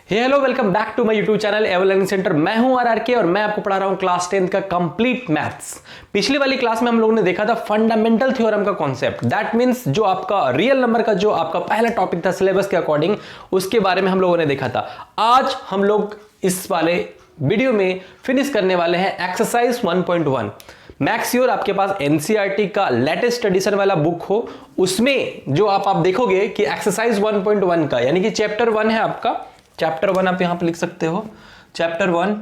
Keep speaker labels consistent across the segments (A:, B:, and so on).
A: Hello welcome back to my YouTube channel Ever Learning Centre. मैं हूं आरआरके और मैं आपको पढ़ा रहा हूं क्लास 10th का कंप्लीट मैथ्स। पिछली वाली क्लास में हम लोगों ने देखा था फंडामेंटल थ्योरम का कॉन्सेप्ट। दैट मींस जो आपका रियल नंबर का जो आपका पहला टॉपिक था सिलेबस के अकॉर्डिंग, उसके बारे में हम लोगों ने देखा था। आज हम लोग इस वाले वीडियो में फिनिश करने वाले हैं एक्सरसाइज 1.1। मैक्स श्योर आपके पास एनसीईआरटी का लेटेस्ट एडिशन वाला बुक हो, उसमें जो आप देखोगे कि एक्सरसाइज 1.1 का यानी कि चैप्टर 1 है आपका। चैप्टर 1 आप यहां पे लिख सकते हो, चैप्टर 1,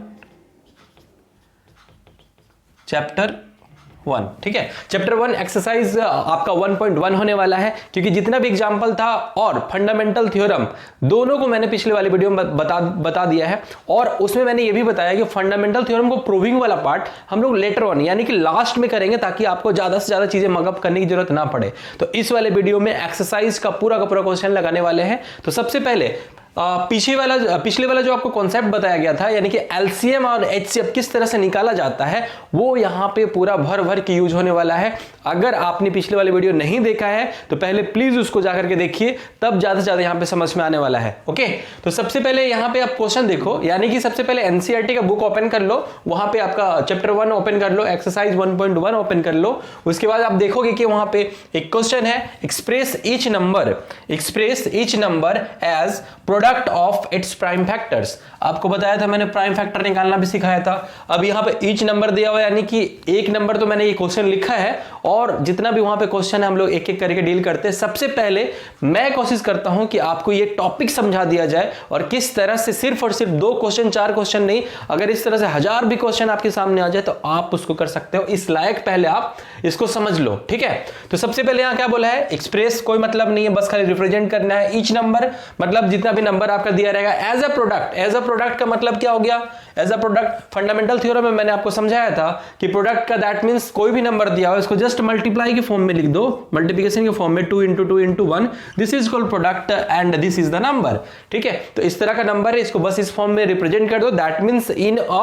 A: ठीक है। चैप्टर 1 एक्सरसाइज आपका 1.1 होने वाला है, क्योंकि जितना भी एग्जांपल था और फंडामेंटल थ्योरम दोनों को मैंने पिछले वाले वीडियो में बता दिया है। और उसमें मैंने ये भी बताया कि फंडामेंटल थ्योरम को प्रूविंग वाला पार्ट हम लोग लेटर ऑन यानी कि लास्ट में करेंगे, ताकि आपको ज्यादा से ज्यादा चीजें मगअप करने की जरूरत ना पड़े। तो इस वाले वीडियो में एक्सरसाइज का पूरा क्वेश्चन लगाने वाले हैं। तो सबसे पहले पिछले वाला जो आपको कॉन्सेप्ट बताया गया था, यानी कि एलसीएम और एचसीएफ किस तरह से निकाला जाता है, वो यहां पे पूरा भर के यूज होने वाला है। अगर आपने पिछले वाले वीडियो नहीं देखा है तो पहले प्लीज उसको जाकर के देखिए, तब ज्यादा से ज्यादा यहां पे समझ में आने वाला है। ओके, तो सबसे पहले यहां पे आप क्वेश्चन देखो, यानी कि सबसे पहले एनसीईआरटी का बुक ओपन कर लो, वहां पे आपका चैप्टर 1 ओपन कर लो, एक्सरसाइज 1.1 ओपन कर लो। उसके बाद आप देखोगे कि वहां पे एक क्वेश्चन है, express each number as product of its prime factors. आपको बताया था मैंने, प्राइम फैक्टर निकालना भी सिखाया था। अब यहां पे ईच नंबर दिया हुआ है, यानी कि एक नंबर तो मैंने ये क्वेश्चन लिखा है, और जितना भी वहां पे क्वेश्चन है हम लोग एक एक करके डील करते हैं। सबसे पहले मैं कोशिश करता हूं कि आपको ये टॉपिक समझा दिया जाए, और किस तरह से सिर्फ और सिर्फ 2 क्वेश्चन 4 क्वेश्चन नहीं, अगर इस तरह से 1000 भी क्वेश्चन आपके सामने आ जाए तो आप उसको कर सकते हो। इस लायक पहले आप इसको समझ लो, ठीक है। तो सबसे पहले यहां क्या बोला है, एक्सप्रेस कोई मतलब नहीं है, बस खाली रिप्रेजेंट करना है। ईच नंबर मतलब जितना भी नंबर आपका दिया रहेगा as a product. As a product का मतलब क्या हो गया, as a product fundamental theorem में मैंने आपको समझाया था कि प्रोडक्ट का दैट मींस कोई भी नंबर दिया हो इसको जस्ट मल्टीप्लाई के फॉर्म में लिख दो, मल्टीप्लिकेशन के फॉर्म में 2 × 2 × 1, this is called product and this is the number, ठीक है। तो इस तरह का नंबर है, इसको बस इस फॉर्म में रिप्रेजेंट कर दो, that means in a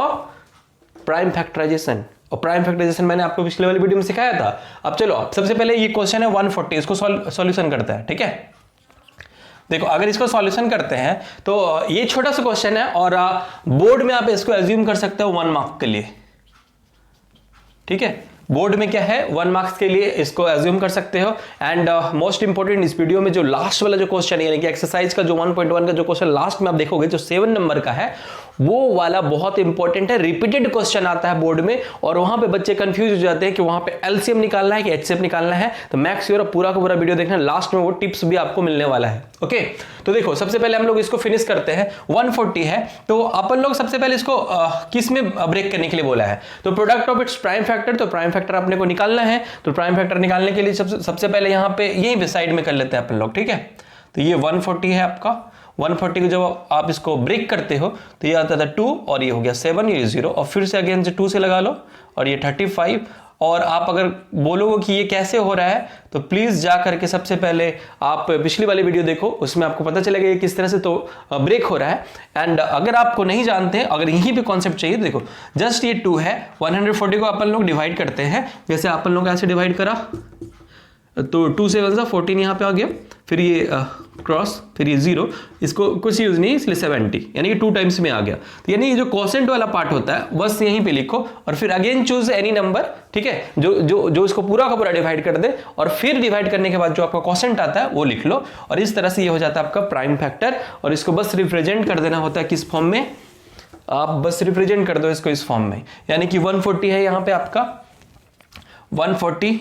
A: prime factorisation. और प्राइम फैक्टराइजेशन मैंने आपको पिछले वाली वीडियो में सिखाया था। अब चलो, सबसे पहले ये क्वेश्चन है 140, इसको सॉल्यूशन करता है, ठीक है। देखो, अगर इसको सॉल्यूशन करते हैं तो ये छोटा सा क्वेश्चन है, और बोर्ड में आप इसको एज्यूम कर सकते हो 1 मार्क के लिए, ठीक है। बोर्ड में क्या है, 1 मार्क्स के लिए इसको एज्यूम कर सकते हो। एंड मोस्ट इंपोर्टेंट, इस वीडियो में जो लास्ट वाला जो क्वेश्चन है, यानी कि एक्सरसाइज का जो 1.1 का जो क्वेश्चन लास्ट में आप देखोगे, जो 7 नंबर का है, वो वाला बहुत इंपॉर्टेंट है। रिपीटेड क्वेश्चन आता है बोर्ड में, और वहां पे बच्चे कंफ्यूज हो जाते हैं कि वहां पे एलसीएम निकालना है कि एचसीएफ निकालना है। तो मैक्स श्योर पूरा का पूरा वीडियो देखना, लास्ट में वो टिप्स भी आपको मिलने वाला है। ओके, तो देखो, सबसे पहले हम लोग इसको फिनिश करते हैं। 140 है, तो अपन लोग सबसे पहले इसको किस में ब्रेक करने के लिए बोला है, तो product of its prime factor. तो प्राइम फैक्टर अपने को निकालना है, तो प्राइम फैक्टर निकालने के लिए सबसे पहले यहां पे यहीं पे साइड में कर लेते हैं अपन लोग, ठीक है। तो ये 140 है आपका। 140 को जब आप इसको ब्रेक करते हो तो ये आता था 2, और ये हो गया 7, ये 0, और फिर से अगेन से 2 से लगा लो, और ये 35। और आप अगर बोलोगे कि ये कैसे हो रहा है, तो प्लीज जा करके सबसे पहले आप पिछली वाली वीडियो देखो, उसमें आपको पता चलेगा ये किस तरह से तो ब्रेक हो रहा है। एंड अगर आपको नहीं जानते, अगर यहीं पे कॉन्सेप्ट चाहिए, तो देखो जस्ट ये 2 है, 140 को अपन लोग डिवाइड करते हैं। जैसे अपन लोग ऐसे डिवाइड करा, तो 2 से 1 14 यहाँ पे आ गया, फिर ये क्रॉस, फिर ये 0, इसको कुछ यूज नहीं, इसलिए 70, यानी कि 2 टाइम्स में आ गया। तो यानी ये जो क्वोशेंट वाला पार्ट होता है बस यहीं पे लिखो, और फिर अगेन चूज एनी नंबर, ठीक है, जो इसको पूरा का पूरा डिवाइड कर दे, और फिर डिवाइड करने के बाद जो आपका क्वोशेंट आता है वो लिख लो। और इस तरह से ये हो जाता है आपका प्राइम फैक्टर, और इसको बस रिप्रेजेंट कर देना होता है किस फॉर्म में, आप बस रिप्रेजेंट कर दो इसको इस फॉर्म में। यानी कि 140 है यहाँ पे आपका, 140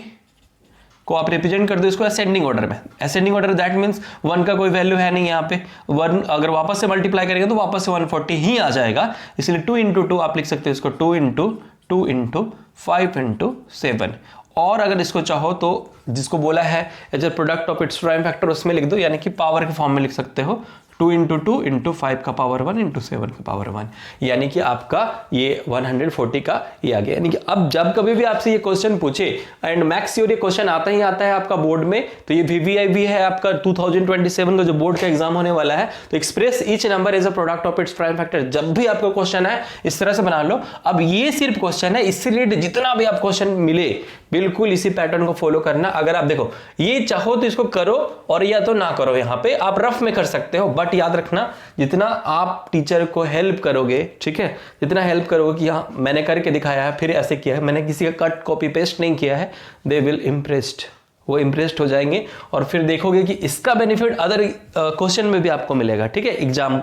A: को आप रिप्रेजेंट कर दो इसको असेंडिंग ऑर्डर में। असेंडिंग ऑर्डर दैट मींस 1 का कोई वैल्यू है नहीं यहाँ पे, 1 अगर वापस से मल्टीप्लाई करेंगे तो वापस से 140 ही आ जाएगा, इसलिए 2 × 2 आप लिख सकते हो इसको, 2 × 2 × 5 × 7। और अगर इसको चाहो तो जिसको बोला है as a product of its prime factor, उसमें लिख दो, यानी कि पावर के फॉर्म में लिख सकते हो, 2 × 2 × 5 का पावर 1 × 7 का पावर 1, यानी कि आपका ये 140 का ये आ गया। यानी कि अब जब कभी भी आपसे ये क्वेश्चन पूछे, एंड मैक्स श्योर ये क्वेश्चन आता ही आता है आपका बोर्ड में, तो ये VVIP है आपका 2027 का जो बोर्ड का एग्जाम होने वाला है। तो express each number as a product of its prime factor, जब भी आपको क्वेश्चन है इस तरह से बना लो। अब ये सिर्फ क्वेश्चन है, इससे रिलेटेड जितना भी आप क्वेश्चन मिले बिल्कुल इसी पैटर्न को फॉलो करना। अगर आप देखो ये चाहो तो इसको करो, और या तो ना करो, यहां पे आप रफ में कर सकते हो, बट पार्ट याद रखना, जितना आप टीचर को हेल्प करोगे, ठीक है, जितना हेल्प करोगे कि हाँ मैंने करके दिखाया है, फिर ऐसे किया है, मैंने किसी का कट कॉपी पेस्ट नहीं किया है, दे विल इम्प्रेस्ड, वो इम्प्रेस्ड हो जाएंगे और फिर देखोगे कि इसका बेनिफिट अदर क्वेश्चन में भी आपको मिलेगा, ठीक है, एग्जाम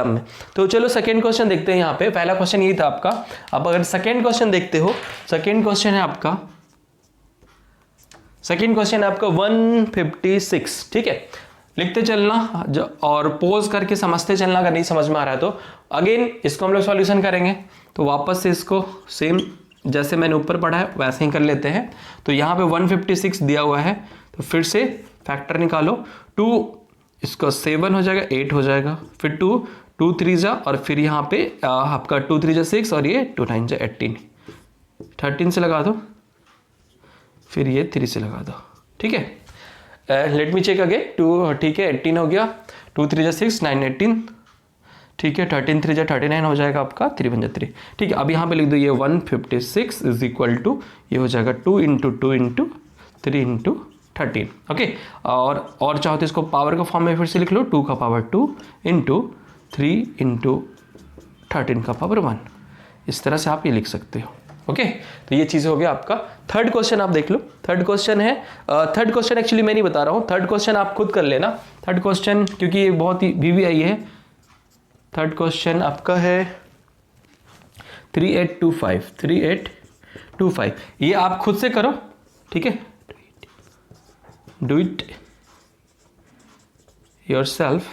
A: में। तो चलो सेकेंड क्वेश्चन देखते हैं। यहाँ पे पहला क्वेश्चन यही था आपका, अब अगर सेकेंड क्वेश्चन देखते हो, सेकेंड क्वेश्चन है आपका 156, ठीक है, लिखते चलना और पोज करके समझते चलना, अगर नहीं समझ में आ रहा है तो अगेन इसको हम लोग सॉल्यूशन करेंगे। तो वापस से इसको सेम जैसे मैंने ऊपर पढ़ा है वैसे ही कर लेते हैं। तो यहाँ पे 156 दिया हुआ है, तो फिर से फैक्टर निकालो, 2 इसका 7 हो जाएगा, 8 हो जाएगा, फिर 2 3 जा, और फिर यहाँ पे आपका 2 3 जा 6 और ये 2 9 जा 18, 13 से लगा दो, फिर ये 3 से लगा दो, ठीक है। लेट मी चेक अगेन, 2 ठीक है 18 हो गया, 2 3 जा 6 9 18, ठीक है, 13 3 जा 39 हो जाएगा आपका, 3 1 जा 3, ठीक है। अब यहाँ पे लिख दो ये 156 इज इक्वल टू, ये हो जाएगा 2 इंटू 2 इंटू 3 इंटू 13, ओके। और चाहो तो इसको पावर का फॉर्म में फिर से लिख लो, 2 का पावर 2 इंटू 3 इंटू 13 का पावर 1, इस तरह से आप ये लिख सकते हो, ओके। तो ये चीज़ हो गया आपका। थर्ड क्वेश्चन आप देख लो, थर्ड क्वेश्चन है, थर्ड क्वेश्चन एक्चुअली मैं नहीं बता रहा हूँ, थर्ड क्वेश्चन आप खुद कर लेना। थर्ड क्वेश्चन क्योंकि ये बहुत ही VVI है। थर्ड क्वेश्चन आपका है 3825, ये आप खुद से करो, ठीक है, डू इट योरसेल्फ,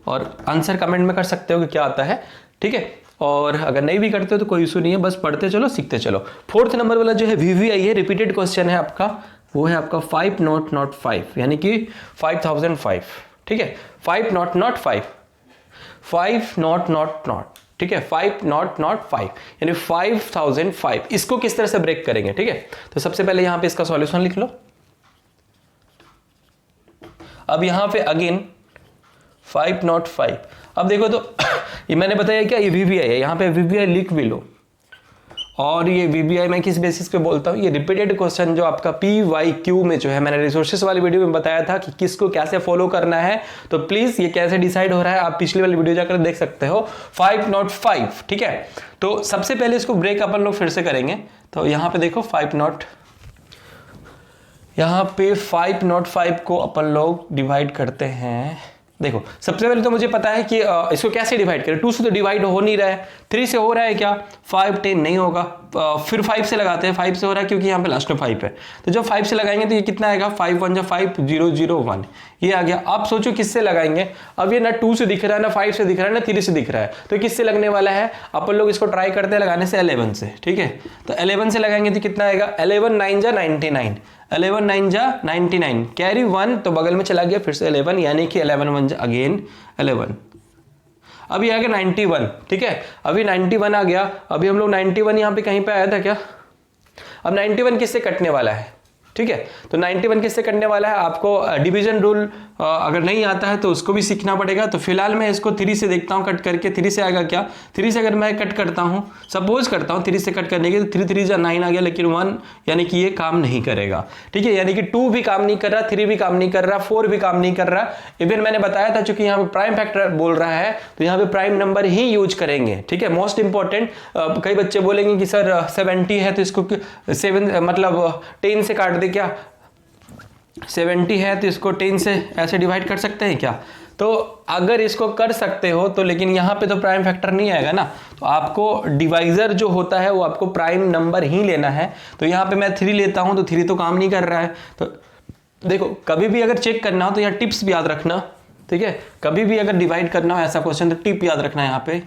A: और आंसर कमेंट में कर सकते हो कि क्या आता है, ठीक है। और अगर नहीं भी करते हो तो कोई इशू नहीं है, बस पढ़ते चलो सीखते चलो। फोर्थ नंबर वाला जो है VVI है, रिपीटेड क्वेश्चन है आपका, वो है आपका 5 not 5, यानी कि 5005, ठीक है, 5 not 5, 5 not, ठीक है, 5 not 5 यानी 5005। इसको किस तरह से ब्रेक करेंगे, ठीक है। तो सबसे पहले यहां पे इसका सॉल्यूशन लिख लो। अब यहां पे अगेन 5 not 5, अब देखो तो ये मैंने बताया क्या, ये VVI है, यहाँ पे VVI लिख भी लो। और ये VVI मैं किस बेसिस पे बोलता हूँ, ये रिपीटेड क्वेश्चन जो आपका PYQ में जो है, मैंने रिसोर्सेस वाली वीडियो में बताया था कि किसको कैसे फॉलो करना है, तो प्लीज ये कैसे डिसाइड हो रहा है आप पिछली वाली वीडियो जाकर देख सकते हो। 5 not 5, ठीक है। तो सबसे पहले इसको ब्रेक अपन लोग फिर से करेंगे। तो यहाँ पे देखो 5 not, यहाँ पे 5 not 5 को अपन लोग डिवाइड करते हैं। देखो सबसे पहले तो मुझे पता है कि इसको कैसे डिवाइड करें, 2 से तो डिवाइड हो नहीं रहा है, 3 से हो रहा है क्या, 5 10 नहीं होगा, फिर 5 से लगाते हैं, 5 से हो रहा है क्योंकि यहाँ पे लास्ट में 5 है, तो जब 5 से लगाएंगे तो ये कितना आएगा, 5 1 जा 5 0 0 1, ये आ गया। आप सोचो किससे लगाएंगे, अब ये ना 2 से दिख रहा है, ना 5 से दिख रहा है, ना 3 से दिख रहा है, तो किससे लगने वाला है, अपन लोग इसको ट्राई करते हैं लगाने से 11 से, ठीक है। तो 11 से लगाएंगे तो कितना आएगा, 11 9 जा 99, 11 9 जा 99, कैरी 1 तो बगल में चला गया, फिर से 11, यानी कि 11 1 जा अगेन 11। अभी आ गया 91, ठीक है, अभी 91 आ गया। अभी हम लोग 91 यहाँ पे कहीं पे आया था क्या, अब 91 किससे कटने वाला है, ठीक है। तो 91 किससे कटने वाला है, आपको डिवीजन रूल अगर नहीं आता है तो उसको भी सीखना पड़ेगा। तो फिलहाल मैं इसको 3 से देखता हूँ कट करके, 3 से आएगा क्या, 3 से अगर मैं कट करता हूँ, सपोज करता हूँ 3 से कट करने के, तो 3 3 जा 9 आ गया, लेकिन 1 यानी कि ये काम नहीं करेगा, ठीक है, यानी कि 2 भी काम नहीं कर रहा, 3 भी काम नहीं कर रहा, 4 भी काम नहीं कर रहा। इवन मैंने बताया था चूंकि यहाँ पे प्राइम फैक्टर बोल रहा है तो यहाँ पे प्राइम नंबर ही यूज करेंगे, ठीक है। मोस्ट इंपॉर्टेंट, कई बच्चे बोलेंगे कि सर 70 है तो इसको 7 मतलब 10 से काट दे क्या, 70 है तो इसको 10 से ऐसे डिवाइड कर सकते हैं क्या, तो अगर इसको कर सकते हो तो, लेकिन यहाँ पे तो प्राइम फैक्टर नहीं आएगा ना, तो आपको डिवाइजर जो होता है वो आपको प्राइम नंबर ही लेना है। तो यहाँ पे मैं 3 लेता हूँ तो 3 तो काम नहीं कर रहा है। तो देखो कभी भी अगर चेक करना हो तो यहाँ टिप्स भी याद रखना, ठीक है, कभी भी अगर डिवाइड करना हो ऐसा क्वेश्चन तो टिप याद रखना। यहाँ पे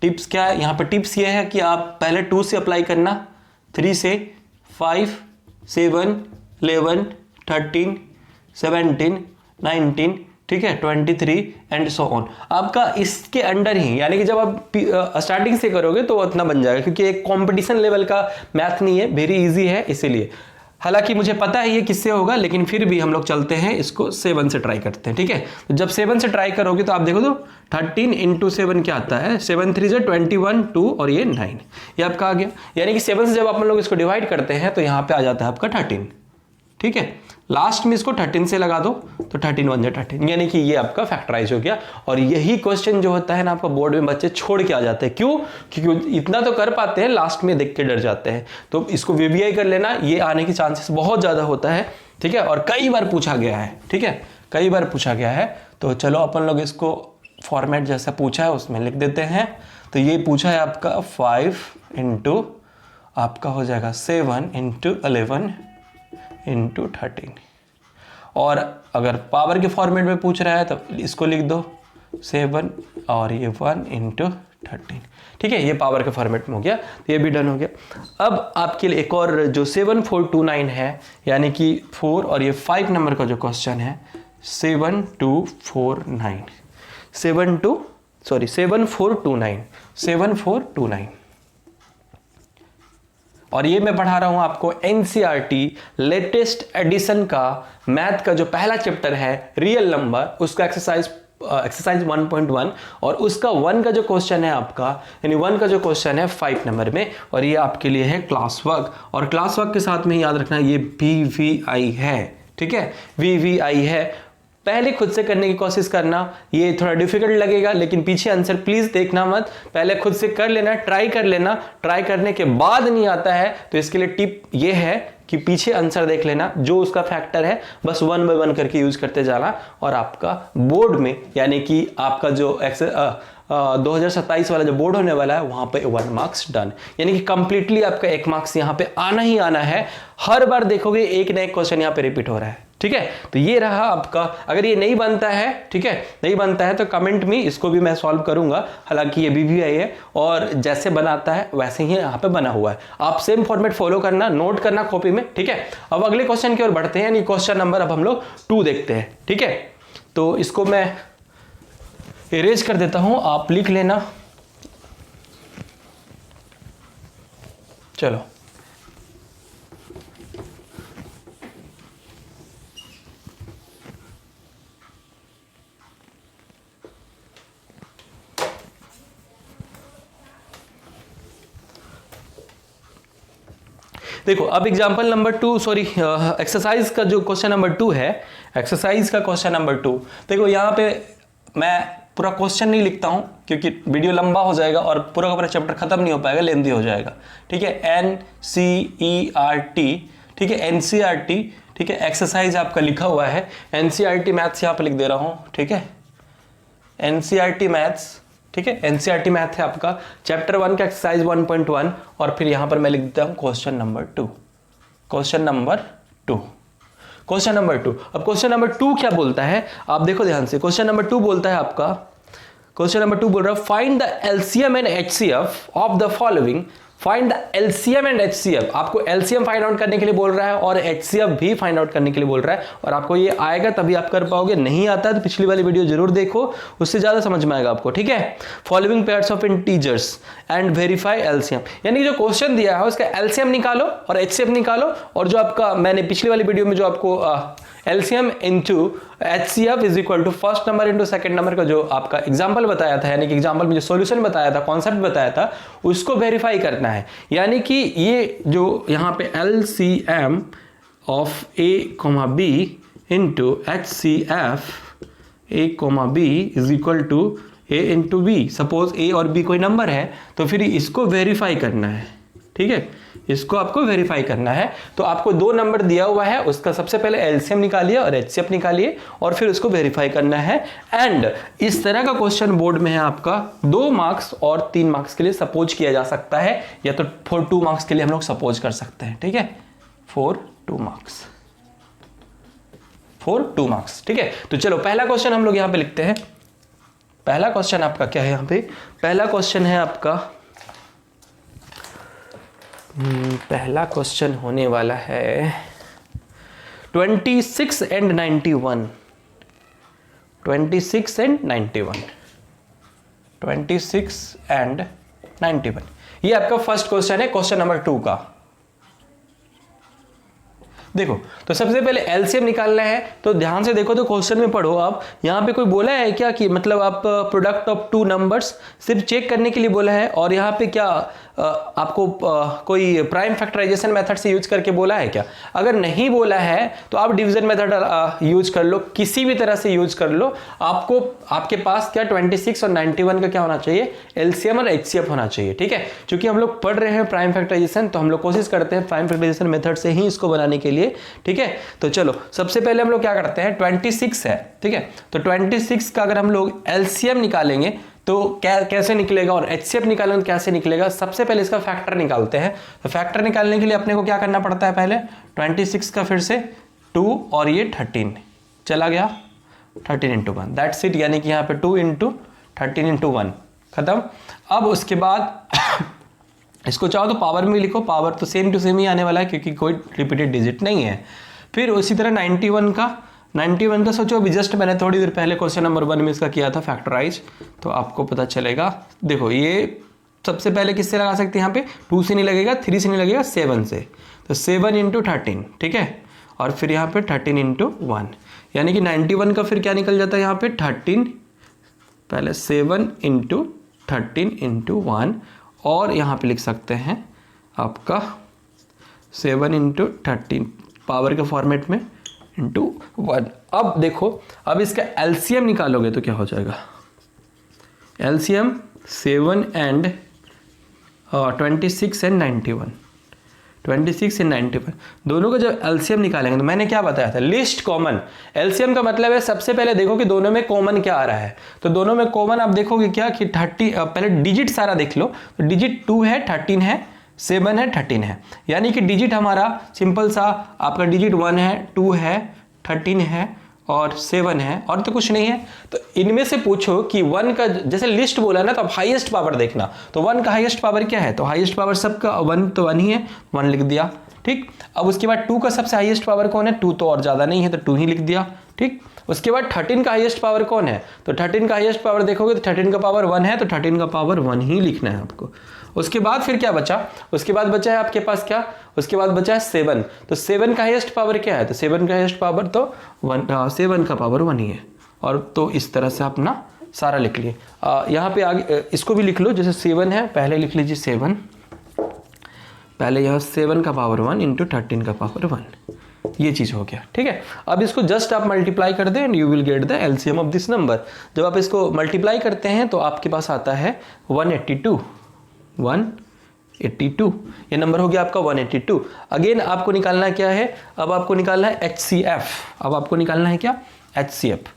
A: टिप्स क्या है, यहाँ पे टिप्स ये है कि आप पहले 2 से अप्लाई करना, 3 से 5 7 11 13 17 19, ठीक है, 23 एंड सो ऑन। आपका इसके अंडर ही, यानी कि जब आप स्टार्टिंग से करोगे तो उतना बन जाएगा, क्योंकि एक कंपटीशन लेवल का मैथ नहीं है, वेरी इजी है इसीलिए। हालांकि मुझे पता है ये किससे होगा, लेकिन फिर भी हम लोग चलते हैं इसको 7 से ट्राई करते हैं, ठीक है। तो जब 7 से ट्राई करोगे तो आप देखो तो 13 इंटू 7 क्या आता है, 7 3 से 21 2 और ये 9, ये आपका आ गया। यानी कि 7 से जब आप लोग इसको डिवाइड करते हैं तो यहाँ पे आ जाता है आपका 13, ठीक है। लास्ट में इसको 13 से लगा दो तो 13 1 जा 13, यानी कि ये आपका फैक्टराइज हो गया। और यही क्वेश्चन जो होता है ना आपका बोर्ड में बच्चे छोड़ के आ जाते हैं। क्यों? क्योंकि इतना तो कर पाते हैं, लास्ट में देख के डर जाते हैं। तो इसको वीवीआई कर लेना, ये आने की चांसेस बहुत ज्यादा होता है, ठीक है। और कई बार पूछा गया है, ठीक है, कई बार पूछा गया है। तो चलो अपन लोग इसको फॉर्मेट जैसा पूछा है उसमें लिख देते हैं। तो ये पूछा है आपका 5 इंटू आपका हो जाएगा 7 इंटू 11 इंटू 13। और अगर पावर के फॉर्मेट में पूछ रहा है तो इसको लिख दो 7 और ये 1 इंटू 13, ठीक है। ये पावर के फॉर्मेट में हो गया, तो ये भी डन हो गया। अब आपके लिए एक और जो 7429 है, यानी कि 4 और ये 5 नंबर का जो क्वेश्चन है 7429 और ये मैं पढ़ा रहा हूं आपको एनसीईआरटी लेटेस्ट एडिशन का मैथ का जो पहला चैप्टर है रियल नंबर, उसका एक्सरसाइज 1.1 और उसका 1 का जो क्वेश्चन है आपका, यानी 1 का जो क्वेश्चन है 5 नंबर में, और ये आपके लिए है क्लास वर्क। और क्लास वर्क के साथ में याद रखना ये VVI है, ठीक है, VVI है। पहले खुद से करने की कोशिश करना, ये थोड़ा डिफिकल्ट लगेगा लेकिन पीछे आंसर प्लीज देखना मत, पहले खुद से कर लेना, ट्राई कर लेना। ट्राई करने के बाद नहीं आता है तो इसके लिए टिप ये है कि पीछे आंसर देख लेना, जो उसका फैक्टर है बस 1 बाय 1 करके यूज करते जाना, और आपका बोर्ड में यानी कि आपका जो 2027 वाला जो बोर्ड होने वाला है वहां पे 1 मार्क्स डन, यानी कि कंप्लीटली आपका 1 मार्क्स यहाँ पे आना ही आना है। हर बार देखोगे एक ना एक क्वेश्चन यहाँ पे रिपीट हो रहा है, ठीक है। तो ये रहा आपका। अगर ये नहीं बनता है, ठीक है, नहीं बनता है तो कमेंट में, इसको भी मैं सॉल्व करूंगा। हालांकि ये VVI है और जैसे बनाता है वैसे ही यहाँ पे बना हुआ है। आप सेम फॉर्मेट फॉलो करना, नोट करना कॉपी में, ठीक है। अब अगले क्वेश्चन की ओर बढ़ते हैं, यानी क्वेश्चन नंबर अब हम लोग 2 देखते हैं, ठीक है। तो इसको मैं इरेज कर देता हूं, आप लिख लेना। चलो देखो, अब एग्जांपल नंबर 2, सॉरी एक्सरसाइज का जो क्वेश्चन नंबर 2 है, एक्सरसाइज का क्वेश्चन नंबर 2। देखो यहाँ पे मैं पूरा क्वेश्चन नहीं लिखता हूं क्योंकि वीडियो लंबा हो जाएगा और पूरा का पूरा चैप्टर खत्म नहीं हो पाएगा, लेंदी हो जाएगा, ठीक है। NCERT, ठीक है, NCERT, ठीक है। एक्सरसाइज आपका लिखा हुआ है, NCERT मैथ्स यहाँ पे लिख दे रहा हूं, ठीक है, NCERT मैथ्स, ठीक है। NCERT मैथ है आपका चैप्टर 1 का एक्सरसाइज 1.1, और फिर यहां पर मैं लिख देता हूं question number 2, question number 2, question number 2। अब क्वेश्चन नंबर 2 क्या बोलता है, आप देखो ध्यान से। क्वेश्चन नंबर 2 बोलता है आपका, क्वेश्चन नंबर 2 बोल रहा है find the LCM and HCF of the following. Find the LCM and HCF, आपको LCM फाइंड आउट करने के लिए बोल रहा है और HCF भी फाइंड आउट करने के लिए बोल रहा है, और आपको ये आएगा तभी आप कर पाओगे, नहीं आता है तो पिछली वाली वीडियो जरूर देखो, उससे ज्यादा समझ में आएगा आपको, ठीक है। Following pairs of integers and verify LCM, यानी जो क्वेश्चन दिया है उसका LCM निकालो और HCF निकालो, और जो आपका मैंने पिछली वाली वीडियो में जो आपको LCM into HCF is equal to first number into second number का जो आपका एग्जांपल बताया था, यानी कि एग्जांपल में जो सॉल्यूशन बताया था, कॉन्सेप्ट बताया था, उसको वेरीफाई करना है। यानी कि ये जो यहाँ पे LCM of A, B into HCF A, B is equal to A into B। Suppose A और B कोई नंबर है तो फिर इसको वेरीफाई करना है, ठीक है, इसको आपको वेरीफाई करना है। तो आपको 2 नंबर दिया हुआ है, उसका सबसे पहले LCM निकालिए और HCF निकालिए और फिर उसको वेरीफाई करना है। एंड इस तरह का क्वेश्चन बोर्ड में है आपका 2 मार्क्स और 3 मार्क्स के लिए सपोज किया जा सकता है, या तो 2 मार्क्स के लिए हम लोग सपोज कर सकते हैं, ठीक है, 2 मार्क्स, 2 मार्क्स, ठीक है। तो चलो पहला क्वेश्चन हम लोग यहां पे लिखते हैं। पहला क्वेश्चन आपका क्या है यहाँ पे, पहला क्वेश्चन है आपका, पहला क्वेश्चन होने वाला है 26 एंड 91, 26 एंड 91, 26 एंड 91, ये आपका फर्स्ट क्वेश्चन है, क्वेश्चन नंबर 2 का। देखो, तो सबसे पहले LCM निकालना है, तो ध्यान से देखो, तो क्वेश्चन में पढ़ो आप। यहाँ पे कोई बोला है क्या कि मतलब आप प्रोडक्ट ऑफ 2 नंबर्स सिर्फ चेक करने के लिए बोला है, और यहाँ पे क्या आपको कोई प्राइम फैक्टराइजेशन मेथड से यूज करके बोला है क्या? अगर नहीं बोला है तो आप डिवीजन मेथड यूज कर लो, किसी भी तरह से यूज कर लो। आपको आपके पास क्या 26 और 91 का क्या होना चाहिए? एलसीएम और एचसीएफ होना चाहिए, ठीक है। क्योंकि हम लोग पढ़ रहे हैं प्राइम फैक्टराइजेशन, तो हम लोग कोशिश करते हैं प्राइम फैक्टराइजेशन मेथड से ही इसको बनाने के लिए, ठीक है। तो चलो सबसे पहले हम लोग क्या करते हैं, 26 है, ठीक है। तो 26 का अगर हम लोग एलसीएम निकालेंगे तो कैसे निकलेगा और एचसीएफ निकालेंगे तो कैसे निकलेगा? सबसे पहले इसका फैक्टर निकालते हैं। तो फैक्टर निकालने के लिए अपने को क्या करना पड़ता है? पहले 26 का फिर से 2 और ये 13 चला गया, 13 इंटू 1 दैट्स इट। यानी कि यहाँ पे 2 इंटू 13 इंटू 1 खत्म। अब उसके बाद इसको चाहो तो पावर में लिखो, पावर तो सेम टू सेम ही आने वाला है क्योंकि कोई रिपीटेड डिजिट नहीं है। फिर उसी तरह 91 का सोचो, अभी जस्ट मैंने थोड़ी देर पहले क्वेश्चन नंबर 1 में इसका किया था फैक्टराइज, तो आपको पता चलेगा। देखो ये सबसे पहले किससे लगा सकते हैं? यहाँ पे 2 से नहीं लगेगा, 3 से नहीं लगेगा, 7 से। तो 7 इंटू 13, ठीक है। और फिर यहाँ पे 13 इंटू 1, यानी कि 91 का फिर क्या निकल जाता है यहाँ पे 13, पहले 7 इंटू 13 इंटू 1, और यहाँ पे लिख सकते हैं आपका 7 इंटू 13 पावर के फॉर्मेट में इंटू 1। अब देखो, अब इसका एलसीएम निकालोगे तो क्या हो जाएगा? एलसीएम 7 एंड 26 एंड 91, 26 एंड 91 दोनों का जब एलसीएम निकालेंगे तो मैंने क्या बताया था? List common. एलसीएम का मतलब है सबसे पहले देखो कि दोनों में कॉमन क्या आ रहा है। तो दोनों में कॉमन आप देखोगे क्या कि 30, पहले डिजिट सारा देख लो। तो डिजिट 2 है, 13 है, 7 है, 13 है। यानी कि डिजिट हमारा सिंपल सा आपका डिजिट 1 है, 2 है, 13 है और 7 है, और तो कुछ नहीं है। तो इनमें से पूछो कि 1 का, जैसे लिस्ट बोला ना, तो अब हाईएस्ट पावर देखना। तो 1 का हाईएस्ट पावर क्या है? तो हाईएस्ट पावर सबका 1 तो 1 ही है, 1 लिख दिया, ठीक। अब उसके बाद 2 का सबसे हाईएस्ट पावर कौन है? 2 तो और ज्यादा नहीं है, तो 2 ही लिख दिया, ठीक। उसके बाद 13 का हाईएस्ट पावर कौन है? तो 13 का हाईएस्ट पावर देखोगे तो 13 का पावर 1 है, तो 13 का पावर 1 ही लिखना है आपको। उसके बाद फिर क्या बचा? उसके बाद बचा है आपके पास क्या? उसके बाद बचा है 7। तो 7 का हाईएस्ट पावर क्या है? तो 7 का हाईएस्ट पावर तो 7 का पावर 1 ही है। और तो इस तरह से अपना सारा लिख लिए। यहाँ पे आगे इसको भी लिख लो, जैसे 7 है, पहले लिख लीजिए 7, पहले यहाँ 7 का पावर 1 इंटू 13 का पावर 1, ये चीज हो गया, ठीक है। अब इसको जस्ट आप मल्टीप्लाई कर दें and you will get the LCM of this number. जब आप इसको मल्टीप्लाई करते हैं तो आपके पास आता है 182, 182, ये नंबर हो गया आपका 182। अगेन आपको निकालना क्या है? अब आपको निकालना है एचसीएफ। अब आपको निकालना है क्या? एचसीएफ।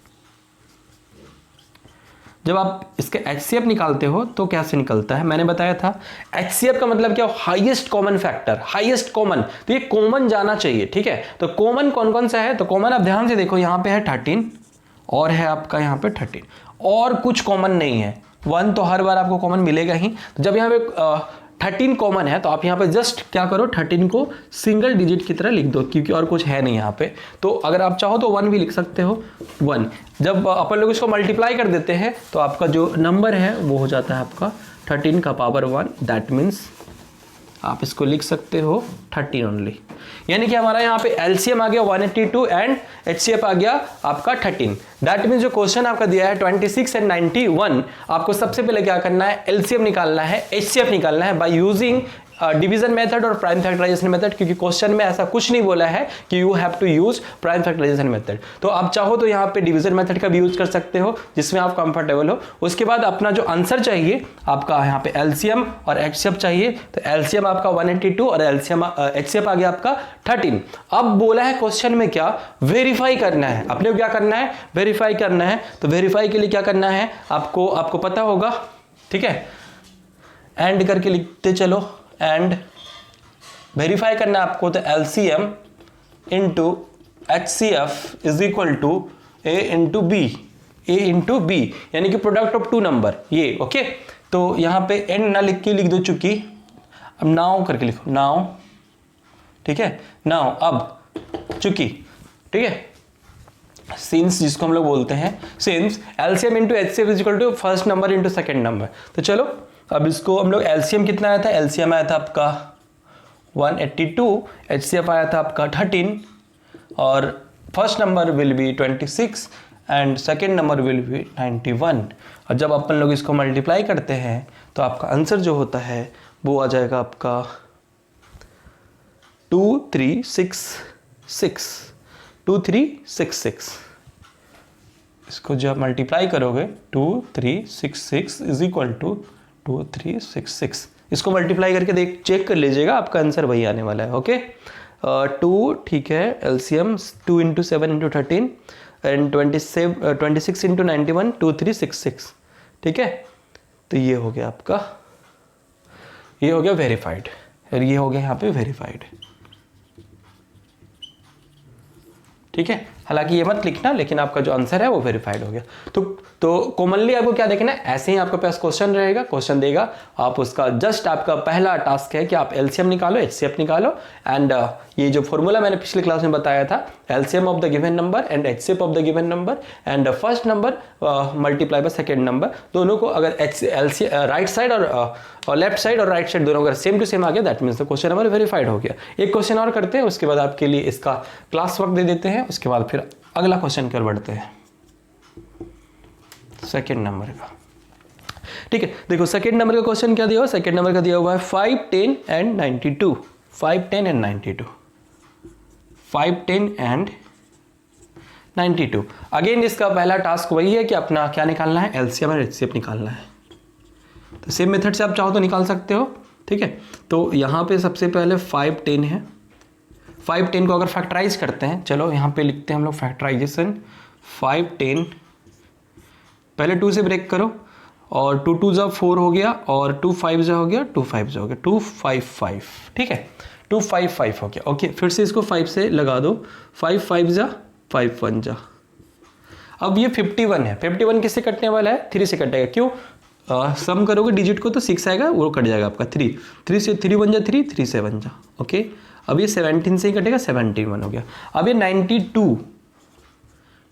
A: जब आप इसके एचसीएफ निकालते हो तो कैसे निकलता है? मैंने बताया था एचसीएफ का मतलब क्या? Highest common factor, highest common. तो ये कॉमन जाना चाहिए, ठीक है। तो कॉमन कौन कौन सा है? तो कॉमन आप ध्यान से देखो, यहाँ पे है 13 और है आपका यहाँ पे 13, और कुछ कॉमन नहीं है। 1 तो हर बार आपको कॉमन मिलेगा ही। तो जब यहाँ पे 13 कॉमन है तो आप यहाँ पे जस्ट क्या करो, 13 को सिंगल डिजिट की तरह लिख दो, क्योंकि और कुछ है नहीं यहाँ पे। तो अगर आप चाहो तो 1 भी लिख सकते हो, 1। जब अपन लोग इसको मल्टीप्लाई कर देते हैं तो आपका जो नंबर है वो हो जाता है आपका 13 का पावर 1। दैट मीन्स आप इसको लिख सकते हो 13 ओनली। यानी कि हमारा यहाँ पे एलसीएम आ गया 182 एंड एचसीएफ आ गया आपका 13। दैट मीन्स जो क्वेश्चन आपका दिया है 26 एंड 91, आपको सबसे पहले क्या करना है? एलसीएम निकालना है, एचसीएफ निकालना है बाय यूजिंग डिवीजन मेथड और प्राइम फैक्टराइजेशन मेथड, क्योंकि क्वेश्चन में ऐसा कुछ नहीं बोला है कि you have to use prime factorisation method. तो आप चाहो तो यहाँ पे डिवीजन मेथड का भी यूज कर सकते हो जिसमें आप कंफर्टेबल हो। उसके बाद अपना जो आंसर चाहिए आपका यहाँ पे एलसीएम और एचसीएफ चाहिए। तो एलसीएम आपका 182 और एलसीएम एचसीएफ आ गया आपका 13। अब बोला है क्वेश्चन में क्या? वेरीफाई करना है। अपने को क्या करना है? वेरीफाई करना है। तो वेरीफाई के लिए क्या करना है आपको पता होगा, ठीक है। एंड करके लिखते चलो, एंड वेरीफाई करना है आपको। तो LCM into HCF is equal to A into B, यानी कि प्रोडक्ट ऑफ 2 नंबर, ये ओके। तो यहां पे एंड ना लिख के लिख दो चुकी, अब नाउ करके लिखो, नाउ, ठीक है। नाउ अब चुकी, ठीक है। सिंस जिसको हम लोग बोलते हैं, since LCM into HCF is equal to first number into second number. तो चलो अब इसको हम लोग एलसीएम कितना आया था? एलसीएम आया था आपका 182, एचसीएफ आया था आपका 13, और first number will be 26 and second number will be 91। और जब अपन लोग इसको मल्टीप्लाई करते हैं तो आपका आंसर जो होता है वो आ जाएगा आपका 2366। इसको जब मल्टीप्लाई करोगे 2366 इज इक्वल टू 2366, इसको मल्टीप्लाई करके चेक कर लीजिएगा, आपका आंसर वही आने वाला है। ओके 2 ठीक है, LCM 2 into 7 into 13 and 26 into 91 2366, ठीक है। तो ये हो गया आपका, ये हो गया वेरीफाइड और ये हो गया यहाँ पे वेरीफाइड, ठीक है। हालांकि ये मत लिखना, लेकिन आपका जो आंसर है वो वेरीफाइड हो गया। तो कॉमनली आपको क्या देखना है, ऐसे ही आपके पास क्वेश्चन रहेगा, क्वेश्चन देगा, आप उसका जस्ट आपका पहला टास्क है कि आप एलसीएम निकालो, एचसीएफ निकालो एंड ये जो फॉर्मूला मैंने पिछले क्लास में बताया था, LCM of the given number and HCF of the given number and first number multiply by second number, दोनों को अगर राइट साइड और लेफ्ट साइड और राइट साइड दोनों अगर सेम टू सेम आ गया, that means the question number verified हो गया। एक क्वेश्चन और करते हैं, उसके बाद आपके लिए इसका क्लास वर्क दे देते हैं, उसके बाद फिर अगला क्वेश्चन कर बढ़ते हैं सेकेंड नंबर का, ठीक है। देखो सेकेंड नंबर का क्वेश्चन क्या दिया हुआ, सेकेंड नंबर का दिया हुआ है 5, 10 एंड 92, 5, 10 एंड 92, 5, 10 एंड 92। अगेन इसका पहला टास्क वही है कि अपना क्या निकालना है, एलसीएम और एचसीएफ निकालना है। तो सेम मेथड से आप चाहो तो निकाल सकते हो, ठीक है। तो यहाँ पे सबसे पहले 5, 10 है, 5, 10 को अगर फैक्टराइज करते हैं, चलो यहाँ पे लिखते हैं हम लोग फैक्टराइजेशन, 5, 10 पहले 2 से ब्रेक करो और 2 2 जा 4 हो गया और 2 5 जा हो गया, 2 5 जा हो गया, 2 5 5, ठीक है, 2 5 5 हो गया। ओके फिर से इसको 5 से लगा दो, 5 5 जा 5 1 जा। अब ये 51 है, 51 किससे कटने वाला है, 3 से कटेगा, क्यों, सम करोगे डिजिट को तो 6 आएगा, वो कट जाएगा आपका 3 से 3 1 जा 3, 3 7 जा। ओके अब ये 17 से ही कटेगा, 71 हो गया। अब ये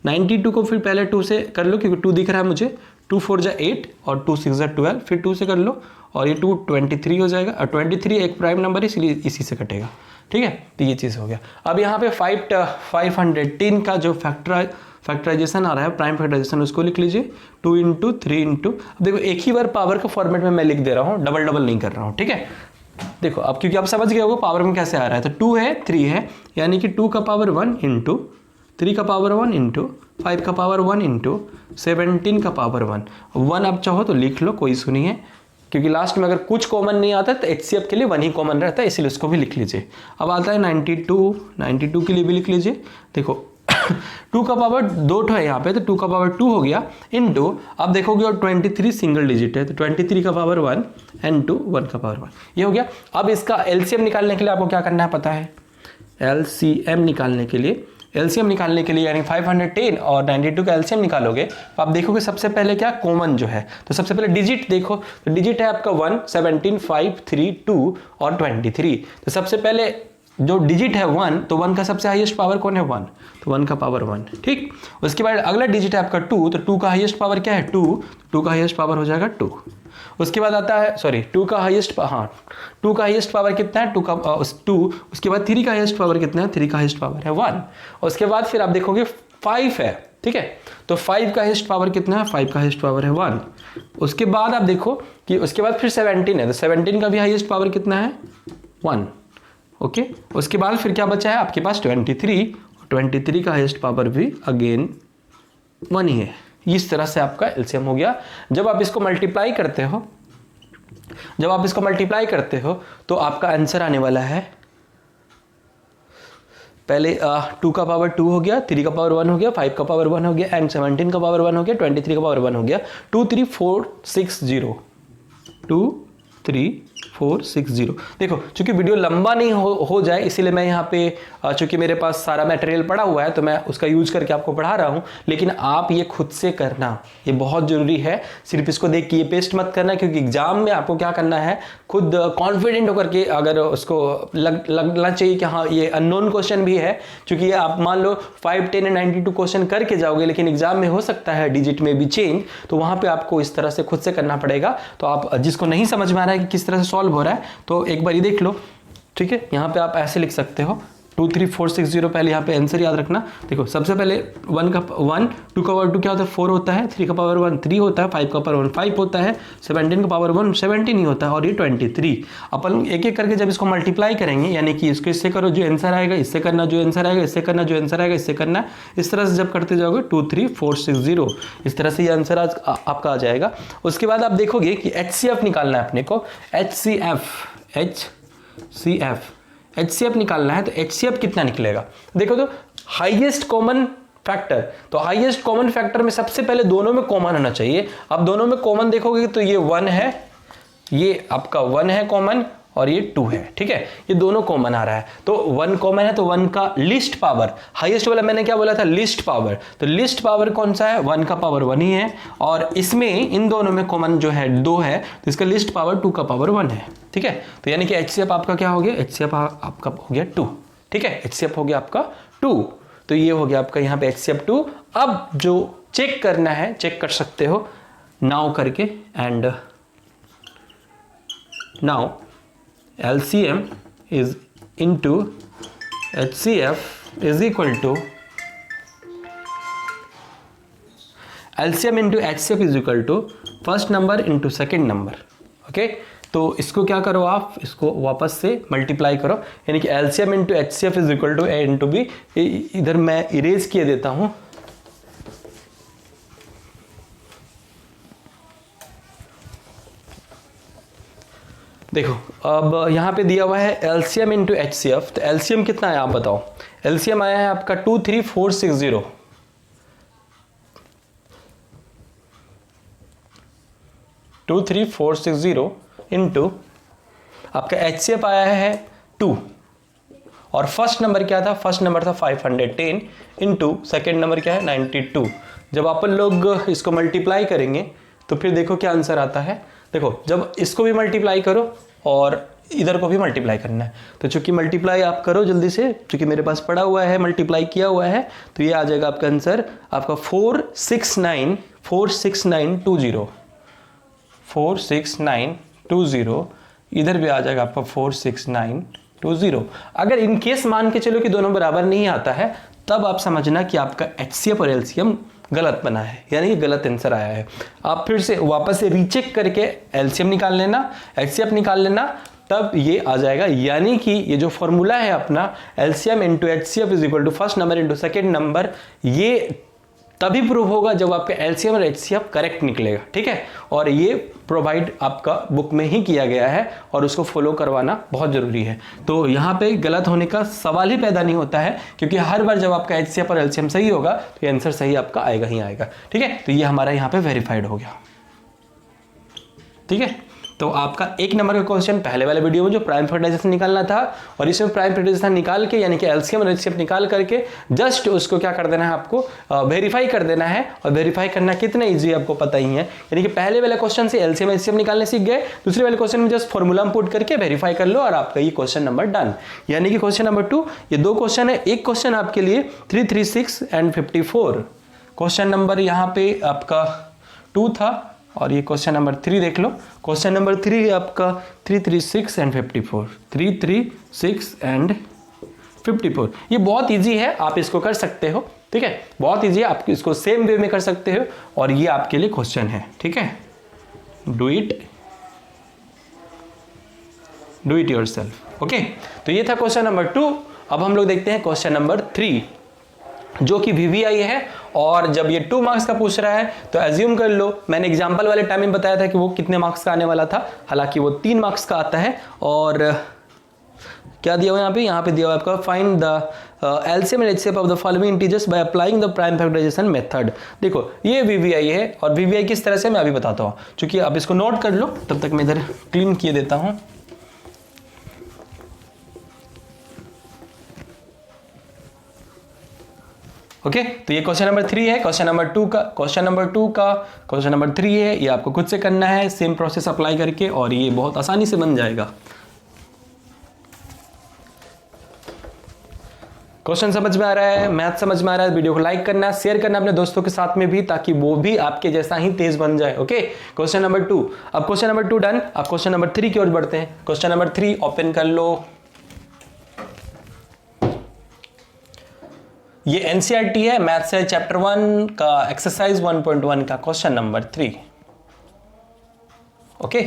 A: 92 को फिर पहले 2 से कर लो, क्योंकि 2 दिख रहा है मुझे, 2 4 जा 8 और 2 6 जा 12, फिर 2 से कर लो और ये 2 23 हो जाएगा, और 23 एक प्राइम नंबर है इसलिए इसी से कटेगा, ठीक है। तो ये चीज़ हो गया। अब यहाँ पे 510 का जो फैक्टराइजेशन आ रहा है, प्राइम फैक्टराइजेशन, उसको लिख लीजिए 2 इंटू 3 इंटू, देखो एक ही बार पावर का फॉर्मेट में मैं लिख दे रहा हूँ, डबल नहीं कर रहा हूँ, ठीक है। देखो अब क्योंकि आप समझ गए होगा पावर में कैसे आ रहा है, तो 2 है 3 है, यानी कि 2 का पावर 1 इंटू 3 का पावर 1 इंटू 5 का पावर 1 इंटू 17 का पावर 1 आप चाहो तो लिख लो, कोई इशू नहीं है, क्योंकि लास्ट में अगर कुछ कॉमन नहीं आता तो एचसीएफ के लिए 1 ही कॉमन रहता है, इसलिए उसको भी लिख लीजिए। अब आता है 92 के लिए भी लिख लीजिए। देखो 2 का पावर 2 है यहाँ पे, तो 2 का पावर 2 हो गया इंटू, अब देखोगे और 23 सिंगल डिजिट है, तो 23 का पावर 1 एंड 1 का पावर 1, ये हो गया। अब इसका एलसीएम निकालने के लिए आपको क्या करना है पता है, एलसीएम निकालने के लिए यानी 510 और 92 का एलसीएम निकालोगे, तो आप देखोगे सबसे पहले क्या कॉमन जो है, तो सबसे पहले डिजिट देखो, तो डिजिट है आपका 1, 17, 5, 3, 2 और 23। तो सबसे पहले जो डिजिट है 1, तो 1 का सबसे हाईएस्ट पावर कौन है, 1, तो 1 का पावर 1, ठीक। उसके बाद अगला डिजिट है आपका 2, तो 2 का हाईएस्ट पावर क्या है, 2 का हाईएस्ट पावर हो जाएगा 2। उसके बाद आता है 2 का हाईएस्ट पावर कितना है, 2, उसके बाद 3 का हाईएस्ट पावर कितना है, 3 का हाईएस्ट पावर है 1। उसके बाद फिर आप देखोगे 5 है, ठीक है, तो 5 का हाईएस्ट पावर कितना है, 5 का हाईएस्ट पावर है 1। उसके बाद आप देखो कि उसके बाद फिर 17 है, तो 17 का भी हाईएस्ट पावर कितना है, 1। ओके उसके बाद फिर क्या बचा है आपके पास 23 का हाईएस्ट पावर भी अगेन 1 ही है। इस तरह से आपका एलसीएम हो गया। जब आप इसको मल्टीप्लाई करते हो तो आपका आंसर आने वाला है, पहले 2 का पावर 2 हो गया, 3 का पावर 1 हो गया, 5 का पावर 1 हो गया एंड 17 का पावर 1 हो गया, 23 का पावर 1 हो गया, 23460 23460। देखो चूंकि वीडियो लंबा नहीं हो जाए इसीलिए मैं यहाँ पे चूंकि मेरे पास सारा मटेरियल पड़ा हुआ है तो मैं उसका यूज करके आपको पढ़ा रहा हूँ, लेकिन आप ये खुद से करना, ये बहुत जरूरी है। सिर्फ इसको देख के ये पेस्ट मत करना, क्योंकि एग्जाम में आपको क्या करना है, खुद कॉन्फिडेंट होकर के अगर उसको लगना चाहिए कि हाँ ये अननोन क्वेश्चन भी है, क्योंकि ये आप मान लो 5, 10 एंड 92 क्वेश्चन करके जाओगे लेकिन एग्जाम में हो सकता है डिजिट में भी चेंज, तो वहां पे आपको इस तरह से खुद से करना पड़ेगा। तो आप जिसको नहीं समझ में आ रहा है कि किस तरह से सॉल्व हो रहा है तो एक बार ये देख लो, ठीक है। यहाँ पे आप ऐसे लिख सकते हो 23460 पहले यहाँ पे आंसर याद रखना। देखो सबसे पहले 1 का 1, 2 का पावर 2 क्या होता है 4 होता है, 3 का पावर 1 3 होता है, 5 का पावर 1 5 होता है, 17 का पावर 1 17 ही होता है और ये 23। अपन एक एक करके जब इसको मल्टीप्लाई करेंगे, यानी कि इसको इससे करो जो आंसर आएगा, इससे करना जो आंसर आएगा, इससे करना जो आंसर आएगा, इससे करना, इस तरह से जब करते जाओगे 23460 इस तरह से ये आंसर आज आपका आ जाएगा। उसके बाद आप देखोगे कि HCF निकालना है अपने को, HCF निकालना है। तो HCF कितना निकलेगा देखो, तो हाईएस्ट कॉमन फैक्टर, तो हाईएस्ट कॉमन फैक्टर में सबसे पहले दोनों में कॉमन होना चाहिए। अब दोनों में कॉमन देखोगे तो ये 1 है, ये आपका 1 है कॉमन और ये 2 है, ठीक है, ये दोनों कॉमन आ रहा है। तो 1 कॉमन है तो 1 का लीस्ट पावर, हाईएस्ट वाला मैंने क्या बोला था लीस्ट पावर, तो लीस्ट पावर कौन सा है 1 का पावर 1 ही है, और इसमें इन दोनों में कॉमन जो है 2 है, तो इसका लीस्ट पावर 2 का पावर 1 है, ठीक है। तो यानी कि HCF आपका क्या हो गया, HCF आपका हो गया 2, ठीक है, HCF हो गया आपका 2। तो ये हो गया आपका यहाँ पे HCF 2। अब जो चेक करना है चेक कर सकते हो नाउ करके, and now LCM is into HCF is equal to LCM into HCF is equal to first number into second number, okay. तो इसको क्या करो आप, इसको वापस से मल्टीप्लाई करो, यानी कि LCM into HCF is equal to A into B। इधर मैं इरेज किए देता हूं, देखो अब यहाँ पे दिया हुआ है LCM इंटू HCF, तो LCM कितना है आप बताओ। LCM आया है आपका 23460, 23460 इंटू आपका HCF आया है 2, और फर्स्ट नंबर क्या था, फर्स्ट नंबर था 510 इंटू सेकेंड नंबर क्या है 92। जब अपन लोग इसको मल्टीप्लाई करेंगे तो फिर देखो क्या आंसर आता है। देखो जब इसको भी मल्टीप्लाई करो और इधर को भी मल्टीप्लाई करना है, तो चूंकि मल्टीप्लाई आप करो जल्दी से, चूंकि मेरे पास पड़ा हुआ है मल्टीप्लाई किया हुआ है, तो ये आ जाएगा आपका आंसर आपका 46920, 46920, इधर भी आ जाएगा आपका 46920। अगर इनकेस मान के चलो कि दोनों बराबर नहीं आता है, तब आप समझना कि आपका HCF और LCM गलत बना है, यानी कि गलत आंसर आया है। आप फिर से वापस से रीचेक करके LCM निकाल लेना, HCF निकाल लेना, तब ये आ जाएगा। यानी कि ये जो फॉर्मूला है अपना LCM into HCF is equal to first number into second number, ये तभी प्रूव होगा जब आपका LCM और HCF करेक्ट निकलेगा, ठीक है। और ये प्रोवाइड आपका बुक में ही किया गया है और उसको फॉलो करवाना बहुत जरूरी है। तो यहाँ पे गलत होने का सवाल ही पैदा नहीं होता है, क्योंकि हर बार जब आपका HCF और LCM सही होगा तो ये आंसर सही आपका आएगा ही आएगा, ठीक है। तो ये हमारा यहाँ पे वेरीफाइड हो गया, ठीक है। तो आपका एक नंबर का क्वेश्चन पहले वाले वीडियो में जो प्राइम फैक्टराइजेशन निकालना था, और इसमें प्राइम फैक्टराइजेशन निकाल के यानी कि LCM और HCF निकाल करके जस्ट उसको क्या कर देना है आपको वेरीफाई कर देना है। और वेरीफाई करना कितना इजी आपको पता ही है, यानी कि पहले वाले क्वेश्चन से LCM HCF निकालने सीख गए, दूसरे वाले क्वेश्चन में जस्ट फॉर्मूला पुट करके वेरीफाई कर लो और आपका ये क्वेश्चन नंबर डन। यानी कि क्वेश्चन नंबर 2, ये 2 क्वेश्चन है, एक क्वेश्चन आपके लिए 336 एंड 54, क्वेश्चन नंबर यहाँ पे आपका 2 था, और ये क्वेश्चन नंबर 3 देख लो, क्वेश्चन नंबर 3 है आपका 336 एंड 54, 336 एंड 54। ये बहुत इजी है, आप इसको कर सकते हो, ठीक है, बहुत इजी है, आप इसको सेम वे में कर सकते हो, और ये आपके लिए क्वेश्चन है, ठीक है। Do it yourself, okay. तो ये था क्वेश्चन नंबर 2। अब हम लोग देखते हैं क्वेश्चन नंबर 3, जो कि VVI है, और जब ये 2 मार्क्स का पूछ रहा है तो एज्यूम कर लो, मैंने एग्जांपल वाले टाइम में बताया था कि वो कितने मार्क्स का आने वाला था, हालांकि वो 3 मार्क्स का आता है। और क्या दिया हुआ यहाँ पे दिया हुआ आपका find the LCM and HCF of the following integers by applying the prime factorisation method. देखो ये VVI है, और VVI किस तरह से मैं अभी बताता हूँ, चूंकि आप इसको नोट कर लो, तब तक मैं इधर क्लीन किए देता हूँ। ओके, तो ये क्वेश्चन नंबर 3 है, क्वेश्चन नंबर 2 का क्वेश्चन नंबर 3 है, ये आपको खुद से करना है सेम प्रोसेस अप्लाई करके, और ये बहुत आसानी से बन जाएगा। क्वेश्चन समझ में आ रहा है, मैथ समझ में आ रहा है, वीडियो को लाइक करना, शेयर करना अपने दोस्तों के साथ में भी, ताकि वो भी आपके जैसा ही तेज बन जाए। Okay, question number 2। अब क्वेश्चन नंबर 2 डन, अब क्वेश्चन नंबर 3 की ओर बढ़ते हैं। क्वेश्चन नंबर 3 ओपन कर लो। ये एनसीईआरटी है, मैथ से चैप्टर 1 का एक्सरसाइज 1.1 का क्वेश्चन नंबर 3। ओके,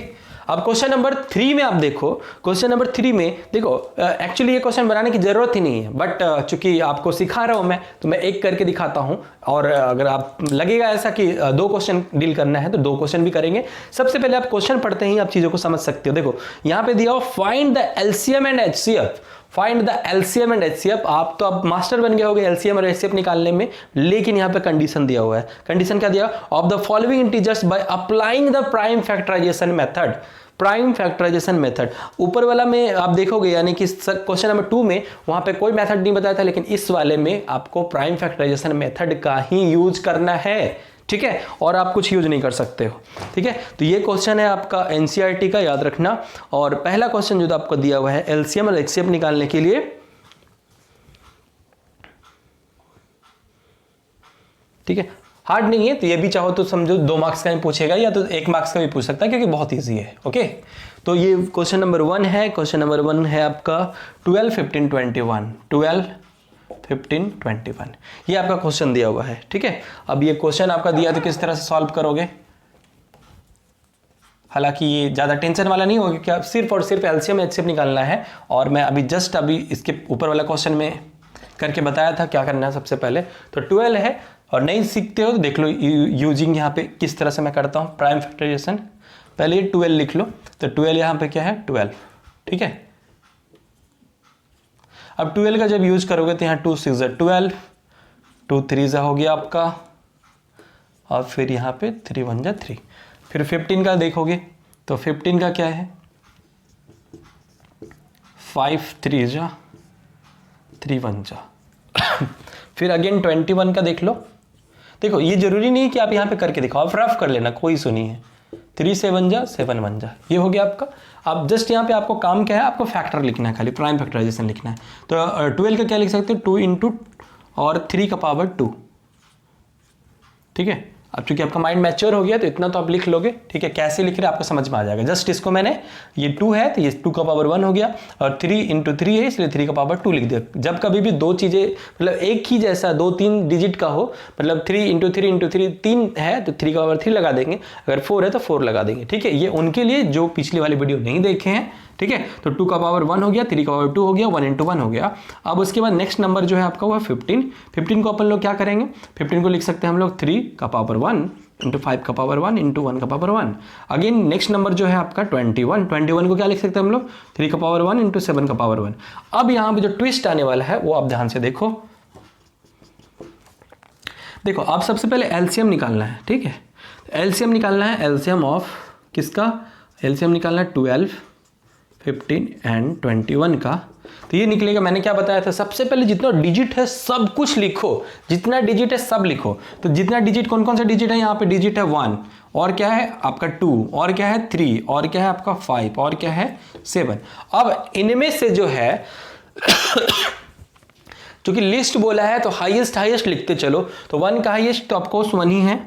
A: अब क्वेश्चन नंबर 3 में आप देखो, क्वेश्चन नंबर 3 में देखो, एक्चुअली ये क्वेश्चन बनाने की जरूरत ही नहीं है, बट चूंकि आपको सिखा रहा हूं मैं, तो मैं एक करके दिखाता हूं। और अगर आप लगेगा ऐसा कि 2 क्वेश्चन डील करना है तो 2 क्वेश्चन भी करेंगे। सबसे पहले आप क्वेश्चन पढ़ते ही आप चीजों को समझ सकते हो। देखो यहां पे दिया हो find the LCM and HCF, find the LCM and HCF. आप तो अब मास्टर बन गए होगे एलसीएम और एचसीएफ निकालने में, लेकिन यहां पे कंडीशन दिया हुआ है। कंडीशन क्या दिया? Of the following integers by applying the prime factorisation method, prime factorisation method. ऊपर वाला में आप देखोगे, यानी कि क्वेश्चन नंबर 2 में वहां पे कोई मेथड नहीं बताया था, लेकिन इस वाले में आपको प्राइम फैक्टराइजेशन मेथड का ही यूज करना है, ठीक है, और आप कुछ यूज नहीं कर सकते हो, ठीक है। तो ये क्वेश्चन है आपका एनसीईआरटी का, याद रखना। और पहला क्वेश्चन जो आपको दिया हुआ है एलसीएम और एचसीएफ निकालने के लिए, ठीक है, हार्ड नहीं है, तो ये भी चाहो तो समझो 2 मार्क्स का भी पूछेगा, या तो 1 मार्क्स का भी पूछ सकता है, क्योंकि बहुत इजी है। ओके, तो ये क्वेश्चन नंबर 1 है। क्वेश्चन नंबर 1 है आपका 12, 15, 21, 12, 15, 21, ये आपका क्वेश्चन दिया हुआ है, ठीक है। अब ये क्वेश्चन आपका दिया तो किस तरह से सॉल्व करोगे? हालांकि ये ज़्यादा टेंशन वाला नहीं होगा, क्या सिर्फ और सिर्फ एलसीएम एचसीएफ निकालना है। और मैं अभी इसके ऊपर वाला क्वेश्चन में करके बताया था क्या करना है सबसे पहले। तो 12 है, और नहीं सीखते हो तो देख लो यूजिंग यहाँ पे किस तरह से मैं करता हूँ प्राइम फैक्टराइजेशन। पहले 12 लिख लो, तो 12 यहाँ पे क्या है 12, ठीक है। अब 12 का जब यूज करोगे तो यहाँ 2 6 12, 2 3 हो गया आपका, और फिर यहाँ पे 3 1 3। फिर 15 का देखोगे तो 15 का क्या है 5 3 3 1। फिर अगेन 21 का देख लो। देखो ये जरूरी नहीं कि आप यहाँ पे करके दिखाओ, आप रफ कर लेना, कोई सुनी है। 3 7 7 1, ये हो गया आपका। अब जस्ट यहाँ पे आपको काम क्या है, आपको फैक्टर लिखना है, खाली प्राइम फैक्टराइजेशन लिखना है। तो 12 का क्या लिख सकते हो 2 इंटू और 3 का पावर 2, ठीक है। अब चूंकि आपका माइंड मैच्योर हो गया तो इतना तो आप लिख लोगे, ठीक है। कैसे लिख रहे हैं आपको समझ में आ जाएगा। जस्ट इसको मैंने, ये 2 है तो ये 2 का पावर 1 हो गया, और 3 इंटू 3 है इसलिए 3 का पावर 2 लिख दिया। जब कभी भी 2 चीजें मतलब एक ही जैसा 2-3 डिजिट का हो, मतलब 3 इंटू 3 इंटू 3 3 है तो 3 का पावर 3 लगा देंगे, अगर 4 है तो 4 लगा देंगे, ठीक है। ये उनके लिए जो पिछली वाली वीडियो नहीं देखे हैं, ठीक है। तो 2 का पावर 1 हो गया, 3 का पावर 2 हो गया, 1 इंटू 1 हो गया। अब उसके बाद नेक्स्ट नंबर जो है आपका वो 15। 15 को अपन लोग क्या करेंगे, 15 को लिख सकते हैं हम लोग 3 का पावर 1 इंटू 5 का पावर 1 इंटू 1 का पावर 1। अगेन नेक्स्ट नंबर जो है आपका 21। 21 को क्या लिख सकते हैं हम लोग 3 का पावर 1 इंटू 7 का पावर 1। अब यहाँ पे जो ट्विस्ट आने वाला है वो आप ध्यान से देखो। देखो आप सबसे पहले एलसीएम निकालना है, ठीक है। एलसीएम निकालना है, एलसीएम ऑफ किसका, एलसीएम निकालना है 12, 15 एंड 21 का। तो ये निकलेगा, मैंने क्या बताया था, सबसे पहले जितना डिजिट है सब कुछ लिखो, जितना डिजिट है सब लिखो। तो जितना डिजिट, कौन कौन सा डिजिट है, यहाँ पे डिजिट है 1, और क्या है आपका 2, और क्या है 3, और क्या है आपका 5, और क्या है 7। अब इनमें से जो है क्योंकि लिस्ट बोला है तो हाईएस्ट हाईएस्ट लिखते चलो। तो 1 का हाईएस्ट तो ऑफकोर्स 1 ही है।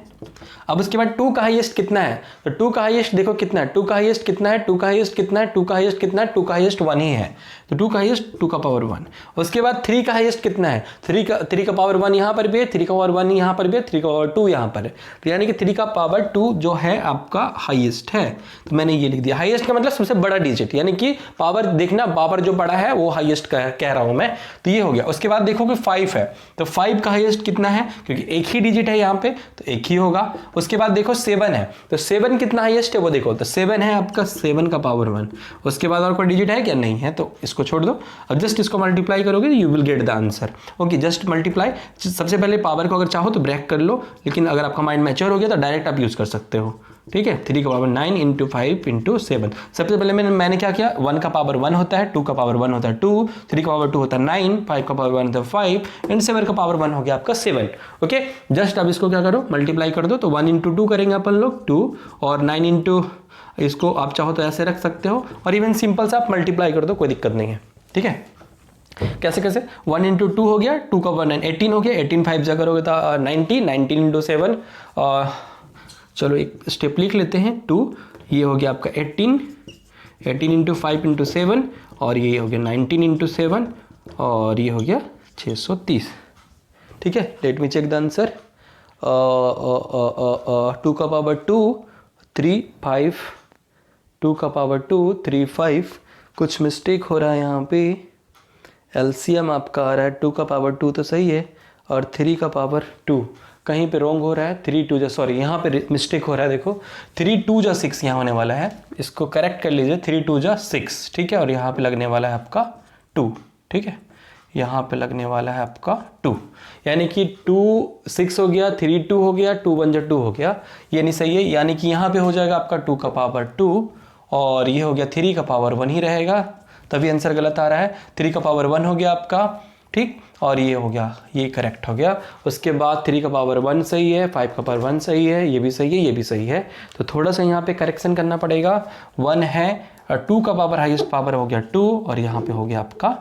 A: अब उसके बाद 2 का हाईएस्ट कितना है, तो 2 का हाईएस्ट देखो कितना है, 2 का हाईएस्ट कितना है, 2 का हाईएस्ट कितना है, 2 का हाईएस्ट कितना है, 2 का हाईएस्ट 1 ही है, तो 2 का हाईएस्ट 2 का पावर 1। उसके बाद 3 का हाईएस्ट कितना है, 3 का पावर 1 यहाँ पर भी है, 3 का पावर 1 यहाँ पर भी है, 3 का पावर 2 यहाँ पर है। तो यानी कि 3 का पावर 2 जो है आपका हाईएस्ट है। तो मैंने ये लिख दिया, हाईएस्ट का मतलब सबसे बड़ा डिजिट, यानी कि पावर देखना, पावर जो बड़ा है वो हाईएस्ट कह रहा हूं मैं। तो ये हो गया। उसके बाद देखो कि 5 है, तो 5 का हाईएस्ट कितना है, क्योंकि एक ही डिजिट है यहाँ पे तो एक ही होगा। उसके बाद देखो 7 है, तो 7 कितना हाईएस्ट है वो देखो, तो 7 है आपका 7 का पावर 1। उसके बाद और कोई डिजिट है क्या, नहीं है, तो इसको छोड़ दो। अब जस्ट इसको मल्टीप्लाई करोगे you will get the answer. Okay, just multiply. सबसे पहले पावर को अगर चाहो तो ब्रेक कर लो, लेकिन अगर आपका माइंड मैच्योर हो गया तो डायरेक्ट आप यूज कर सकते हो, ठीक है। 3 का पावर 9 इंटू 5 इंटू 7। सबसे पहले मैंने क्या किया, 1 का पावर 1 होता है, 2 का पावर 1 होता है 2, 3 का पावर 2 होता है 9, 5 का पावर 1 होता है 5 एंड 7 का पावर 1 हो गया आपका 7। ओके, जस्ट अब इसको क्या करो, मल्टीप्लाई कर दो। तो 1 इंटू 2 करेंगे अपन लोग 2, और 9 इंटू, इसको आप चाहो तो ऐसे रख सकते हो, और इवन सिंपल से आप मल्टीप्लाई कर दो, कोई दिक्कत नहीं है, ठीक है। कैसे कैसे, 1 इंटू 2 हो गया, 2 का 1 18 हो गया, 18 5 जगह करोगे तो 90, 19 इंटू 7, चलो एक स्टेप लिख लेते हैं 2, ये हो गया आपका 18, 18 इंटू 5 इंटू 7, और ये हो गया 19 इंटू 7, और ये हो गया 630। ठीक है, let me check the answer. 2 का पावर 2 3 5, 2 का पावर 2 3 5, कुछ मिस्टेक हो रहा है यहाँ पे। एलसीएम आपका आ रहा है 2 का पावर 2 तो सही है, और 3 का पावर 2 कहीं पे रॉन्ग हो रहा है। 3 2 जा, सॉरी यहाँ पे मिस्टेक हो रहा है, देखो 3 2 जा 6 यहाँ होने वाला है, इसको करेक्ट कर लीजिए। 3 2 जा 6, ठीक है, और यहाँ पे लगने वाला है आपका 2, ठीक है, यहाँ पे लगने वाला है आपका 2, यानी कि 2 6 हो गया, 3 2 हो गया, 2 1 जा 2 हो गया, ये नहीं सही है, यानी कि यहाँ पे हो जाएगा आपका 2 का पावर 2, और ये हो गया 3 का पावर 1 ही रहेगा, तभी आंसर गलत आ रहा है। 3 का पावर 1 हो गया आपका, ठीक, और ये हो गया, ये करेक्ट हो गया। उसके बाद 3 का पावर 1 सही है, 5 का पावर 1 सही है, ये भी सही है, ये भी सही है, तो थोड़ा सा यहाँ पे करेक्शन करना पड़ेगा। 1 है, 2 का पावर हाईएस्ट पावर हो गया 2, और यहाँ पे हो गया आपका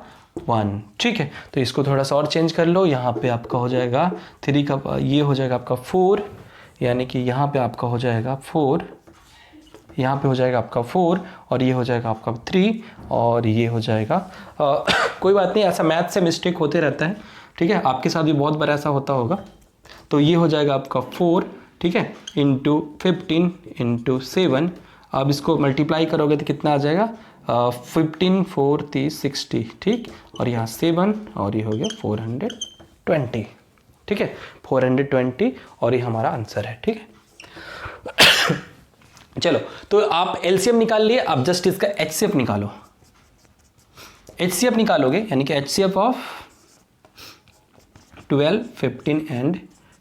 A: 1, ठीक है, तो इसको थोड़ा सा और चेंज कर लो। यहाँ पे आपका हो जाएगा 3 का, ये हो जाएगा आपका 4, यानी कि यहाँ पे आपका हो जाएगा 4, यहाँ पे हो जाएगा आपका 4, और ये हो जाएगा आपका 3, और ये हो जाएगा कोई बात नहीं, ऐसा मैथ से मिस्टेक होते रहता है, ठीक है, आपके साथ भी बहुत बार ऐसा होता होगा। तो ये हो जाएगा आपका 4, ठीक है, इंटू 15 इंटू 7, अब इसको मल्टीप्लाई करोगे तो कितना आ जाएगा, 15 4 30 60, ठीक, और यहाँ 7, और ये हो गया 420, ठीक है, 420, और ये हमारा आंसर है, ठीक है। चलो, तो आप एलसीएम निकाल लिए, आप जस्ट इसका एचसीएफ निकालो। एचसीएफ निकालोगे यानी कि एचसीएफ ऑफ 12 15 एंड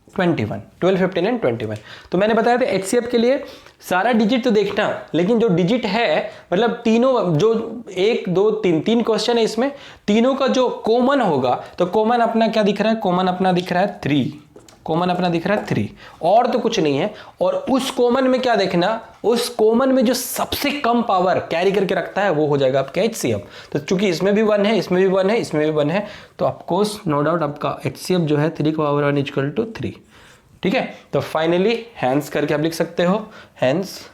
A: 21, 12 15 एंड 21। तो मैंने बताया था एचसीएफ के लिए सारा डिजिट तो देखना, लेकिन जो डिजिट है, मतलब तीनों जो 1 2 3 क्वेश्चन है, इसमें तीनों का जो कॉमन होगा, तो कॉमन अपना क्या दिख रहा है, कॉमन अपना दिख रहा है 3, कॉमन अपना दिख रहा है 3, और तो कुछ नहीं है। और उस कॉमन में क्या देखना, उस कॉमन में जो सबसे कम पावर कैरी करके रखता है वो हो जाएगा आपका एचसीएफ। तो चूंकि इसमें भी 1 है, इसमें भी 1 है, इसमें भी 1 है, तो ऑफकोर्स नो डाउट आपका एचसीएफ जो है 3 का पावर 1 इक्वल टू 3, ठीक है। तो फाइनली हैंस करके आप लिख सकते हो, hence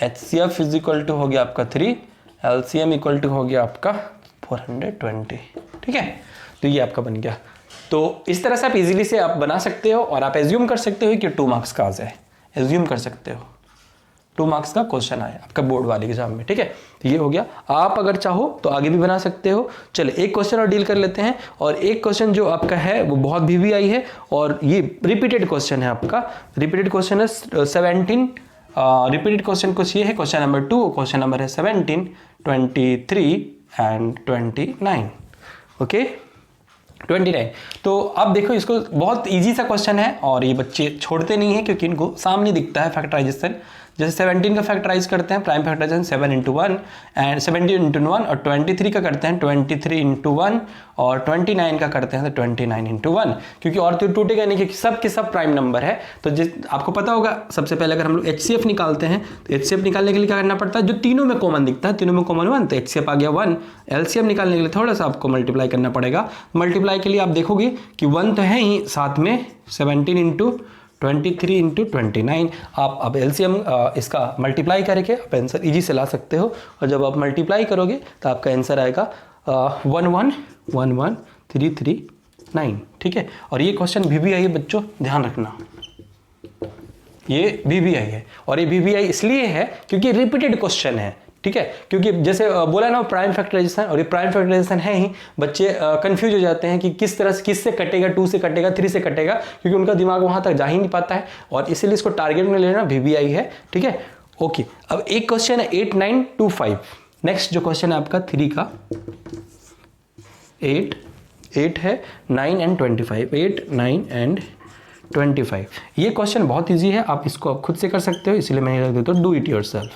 A: HCF is equal to हो गया आपका 3, एलसीएम इक्वल टू हो गया आपका 420, ठीक है। तो ये आपका बन गया। तो इस तरह से आप इजीली से आप बना सकते हो, और आप एज्यूम कर सकते हो कि 2 मार्क्स का आ जाए, एज्यूम कर सकते हो 2 मार्क्स का क्वेश्चन आया आपका बोर्ड वाले एग्जाम में, ठीक है। तो ये हो गया। आप अगर चाहो तो आगे भी बना सकते हो। चलिए एक क्वेश्चन और डील कर लेते हैं, और एक क्वेश्चन जो आपका है वो बहुत VVI है, और ये रिपीटेड क्वेश्चन है आपका, रिपीटेड क्वेश्चन है 17, रिपीटेड क्वेश्चन कुछ ये है, क्वेश्चन नंबर 2, क्वेश्चन नंबर है 17 23 एंड 29, ओके 29। तो अब देखो, इसको बहुत इजी सा क्वेश्चन है, और ये बच्चे छोड़ते नहीं है क्योंकि इनको सामने दिखता है फैक्टराइजेशन। जैसे 17 का फैक्टराइज करते हैं, prime factorisation 7 into 1 and 17 into 1, और 23 का करते हैं 23 इंटू 1, और 29 का करते हैं तो 29 इंटू 1, क्योंकि और तो टूटेगा नहीं, क्योंकि सब के सब प्राइम नंबर है। तो आपको पता होगा, सबसे पहले अगर हम लोग एचसीएफ निकालते हैं तो एचसीएफ निकालने के लिए क्या करना पड़ता है, जो तीनों में कॉमन दिखता है, तीनों में कॉमन 1, तो एचसीएफ आ गया 1। एलसीएम निकालने के लिए थोड़ा सा आपको मल्टीप्लाई करना पड़ेगा। मल्टीप्लाई के लिए आप देखोगे कि 1 तो है ही, साथ में 17 इंटू 23 इंटू 29। आप अब एलसीएम इसका मल्टीप्लाई करके आप आंसर इजी से ला सकते हो, और जब आप मल्टीप्लाई करोगे तो आपका आंसर आएगा 111339, ठीक है। और ये क्वेश्चन VVI है बच्चों, ध्यान रखना, ये VVI है, और ये VVI इसलिए है क्योंकि रिपीटेड क्वेश्चन है, ठीक है। क्योंकि जैसे बोला ना प्राइम फैक्टराइजेशन, और ये प्राइम फैक्टराइजेशन है ही, बच्चे कंफ्यूज हो जाते हैं कि किस तरह से, किससे कटेगा, 2 से कटेगा, 3 से कटेगा, क्योंकि उनका दिमाग वहां तक जा ही नहीं पाता है, और इसीलिए इसको टारगेट में लेना VVI है, ठीक है। ओके, अब एक क्वेश्चन है 8 9 2 5। नेक्स्ट जो क्वेश्चन है आपका 3 का 8 है 9 एंड 25, 8 9 एंड 25। ये क्वेश्चन बहुत ईजी है, आप इसको आप खुद से कर सकते हो, इसलिए मैं रख देता हूँ do it yourself,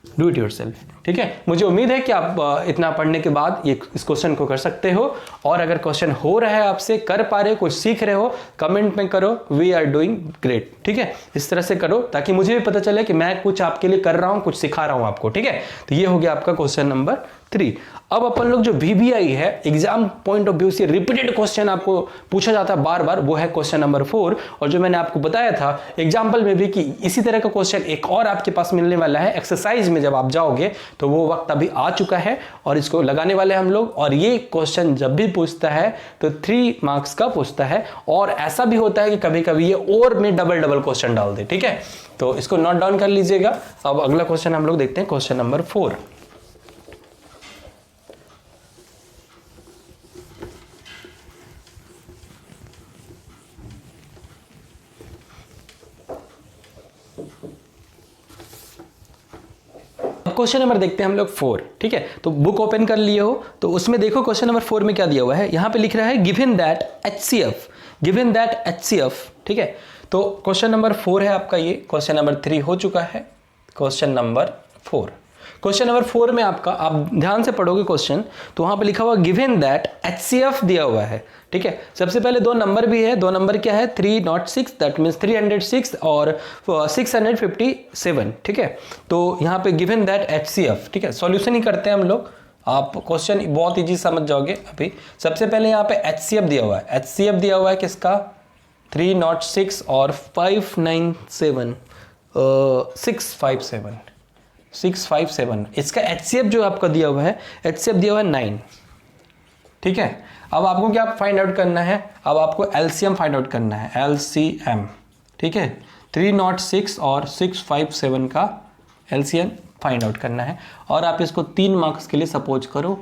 A: do it yourself, ठीक है। मुझे उम्मीद है कि आप इतना पढ़ने के बाद ये इस क्वेश्चन को कर सकते हो, और अगर क्वेश्चन हो रहा है आपसे, कर पा रहे हो, कुछ सीख रहे हो, कमेंट में करो वी आर डूइंग ग्रेट, ठीक है। इस तरह से करो ताकि मुझे भी पता चले कि मैं कुछ आपके लिए कर रहा हूं, कुछ सिखा रहा हूं आपको, ठीक है। तो ये हो गया आपका क्वेश्चन नंबर 3। अब अपन लोग जो VBI है, एग्जाम पॉइंट ऑफ व्यू से रिपीटेड क्वेश्चन आपको पूछा जाता है बार बार, वो है क्वेश्चन नंबर 4। और जो मैंने आपको बताया था एग्जाम्पल में भी कि इसी तरह का क्वेश्चन एक और आपके पास मिलने वाला है एक्सरसाइज में, जब आप जाओगे तो वो वक्त अभी आ चुका है और इसको लगाने वाले हम लोग। और ये क्वेश्चन जब भी पूछता है तो 3 मार्क्स का पूछता है, और ऐसा भी होता है कि कभी कभी ये और में डबल क्वेश्चन डाल दे, ठीक है। तो इसको नोट डाउन कर लीजिएगा। अब अगला क्वेश्चन हम लोग देखते हैं, क्वेश्चन नंबर 4। क्वेश्चन नंबर देखते हैं हम लोग 4, ठीक है। तो बुक ओपन कर लिए हो तो उसमें देखो क्वेश्चन नंबर 4 में क्या दिया हुआ है। यहां पे लिख रहा है गिवन दैट HCF, ठीक है। तो क्वेश्चन नंबर 4 है आपका ये। क्वेश्चन नंबर 3 हो चुका है, क्वेश्चन नंबर 4। क्वेश्चन नंबर 4 में आपका, आप ध्यान से पढ़ोगे क्वेश्चन तो वहां पे लिखा हुआ गिवन दैट HCF दिया हुआ है, ठीक है। सबसे पहले 2 नंबर भी है। 2 नंबर क्या है, 306, दैट मीन्स 306 और 657, ठीक है। तो यहाँ पे गिवन दैट HCF, ठीक है। सॉल्यूशन ही करते हैं हम लोग, आप क्वेश्चन बहुत इजी समझ जाओगे अभी। सबसे पहले यहाँ पे HCF दिया हुआ है। HCF दिया हुआ है किसका, 306 और 597, 657। इसका HCF जो आपका दिया हुआ है, HCF दिया हुआ है 9, ठीक है। अब आपको क्या फाइंड आउट करना है, अब आपको LCM फाइंड आउट करना है, LCM, ठीक है। 306 और 657 का LCM फाइंड आउट करना है। और आप इसको 3 मार्क्स के लिए सपोज करो,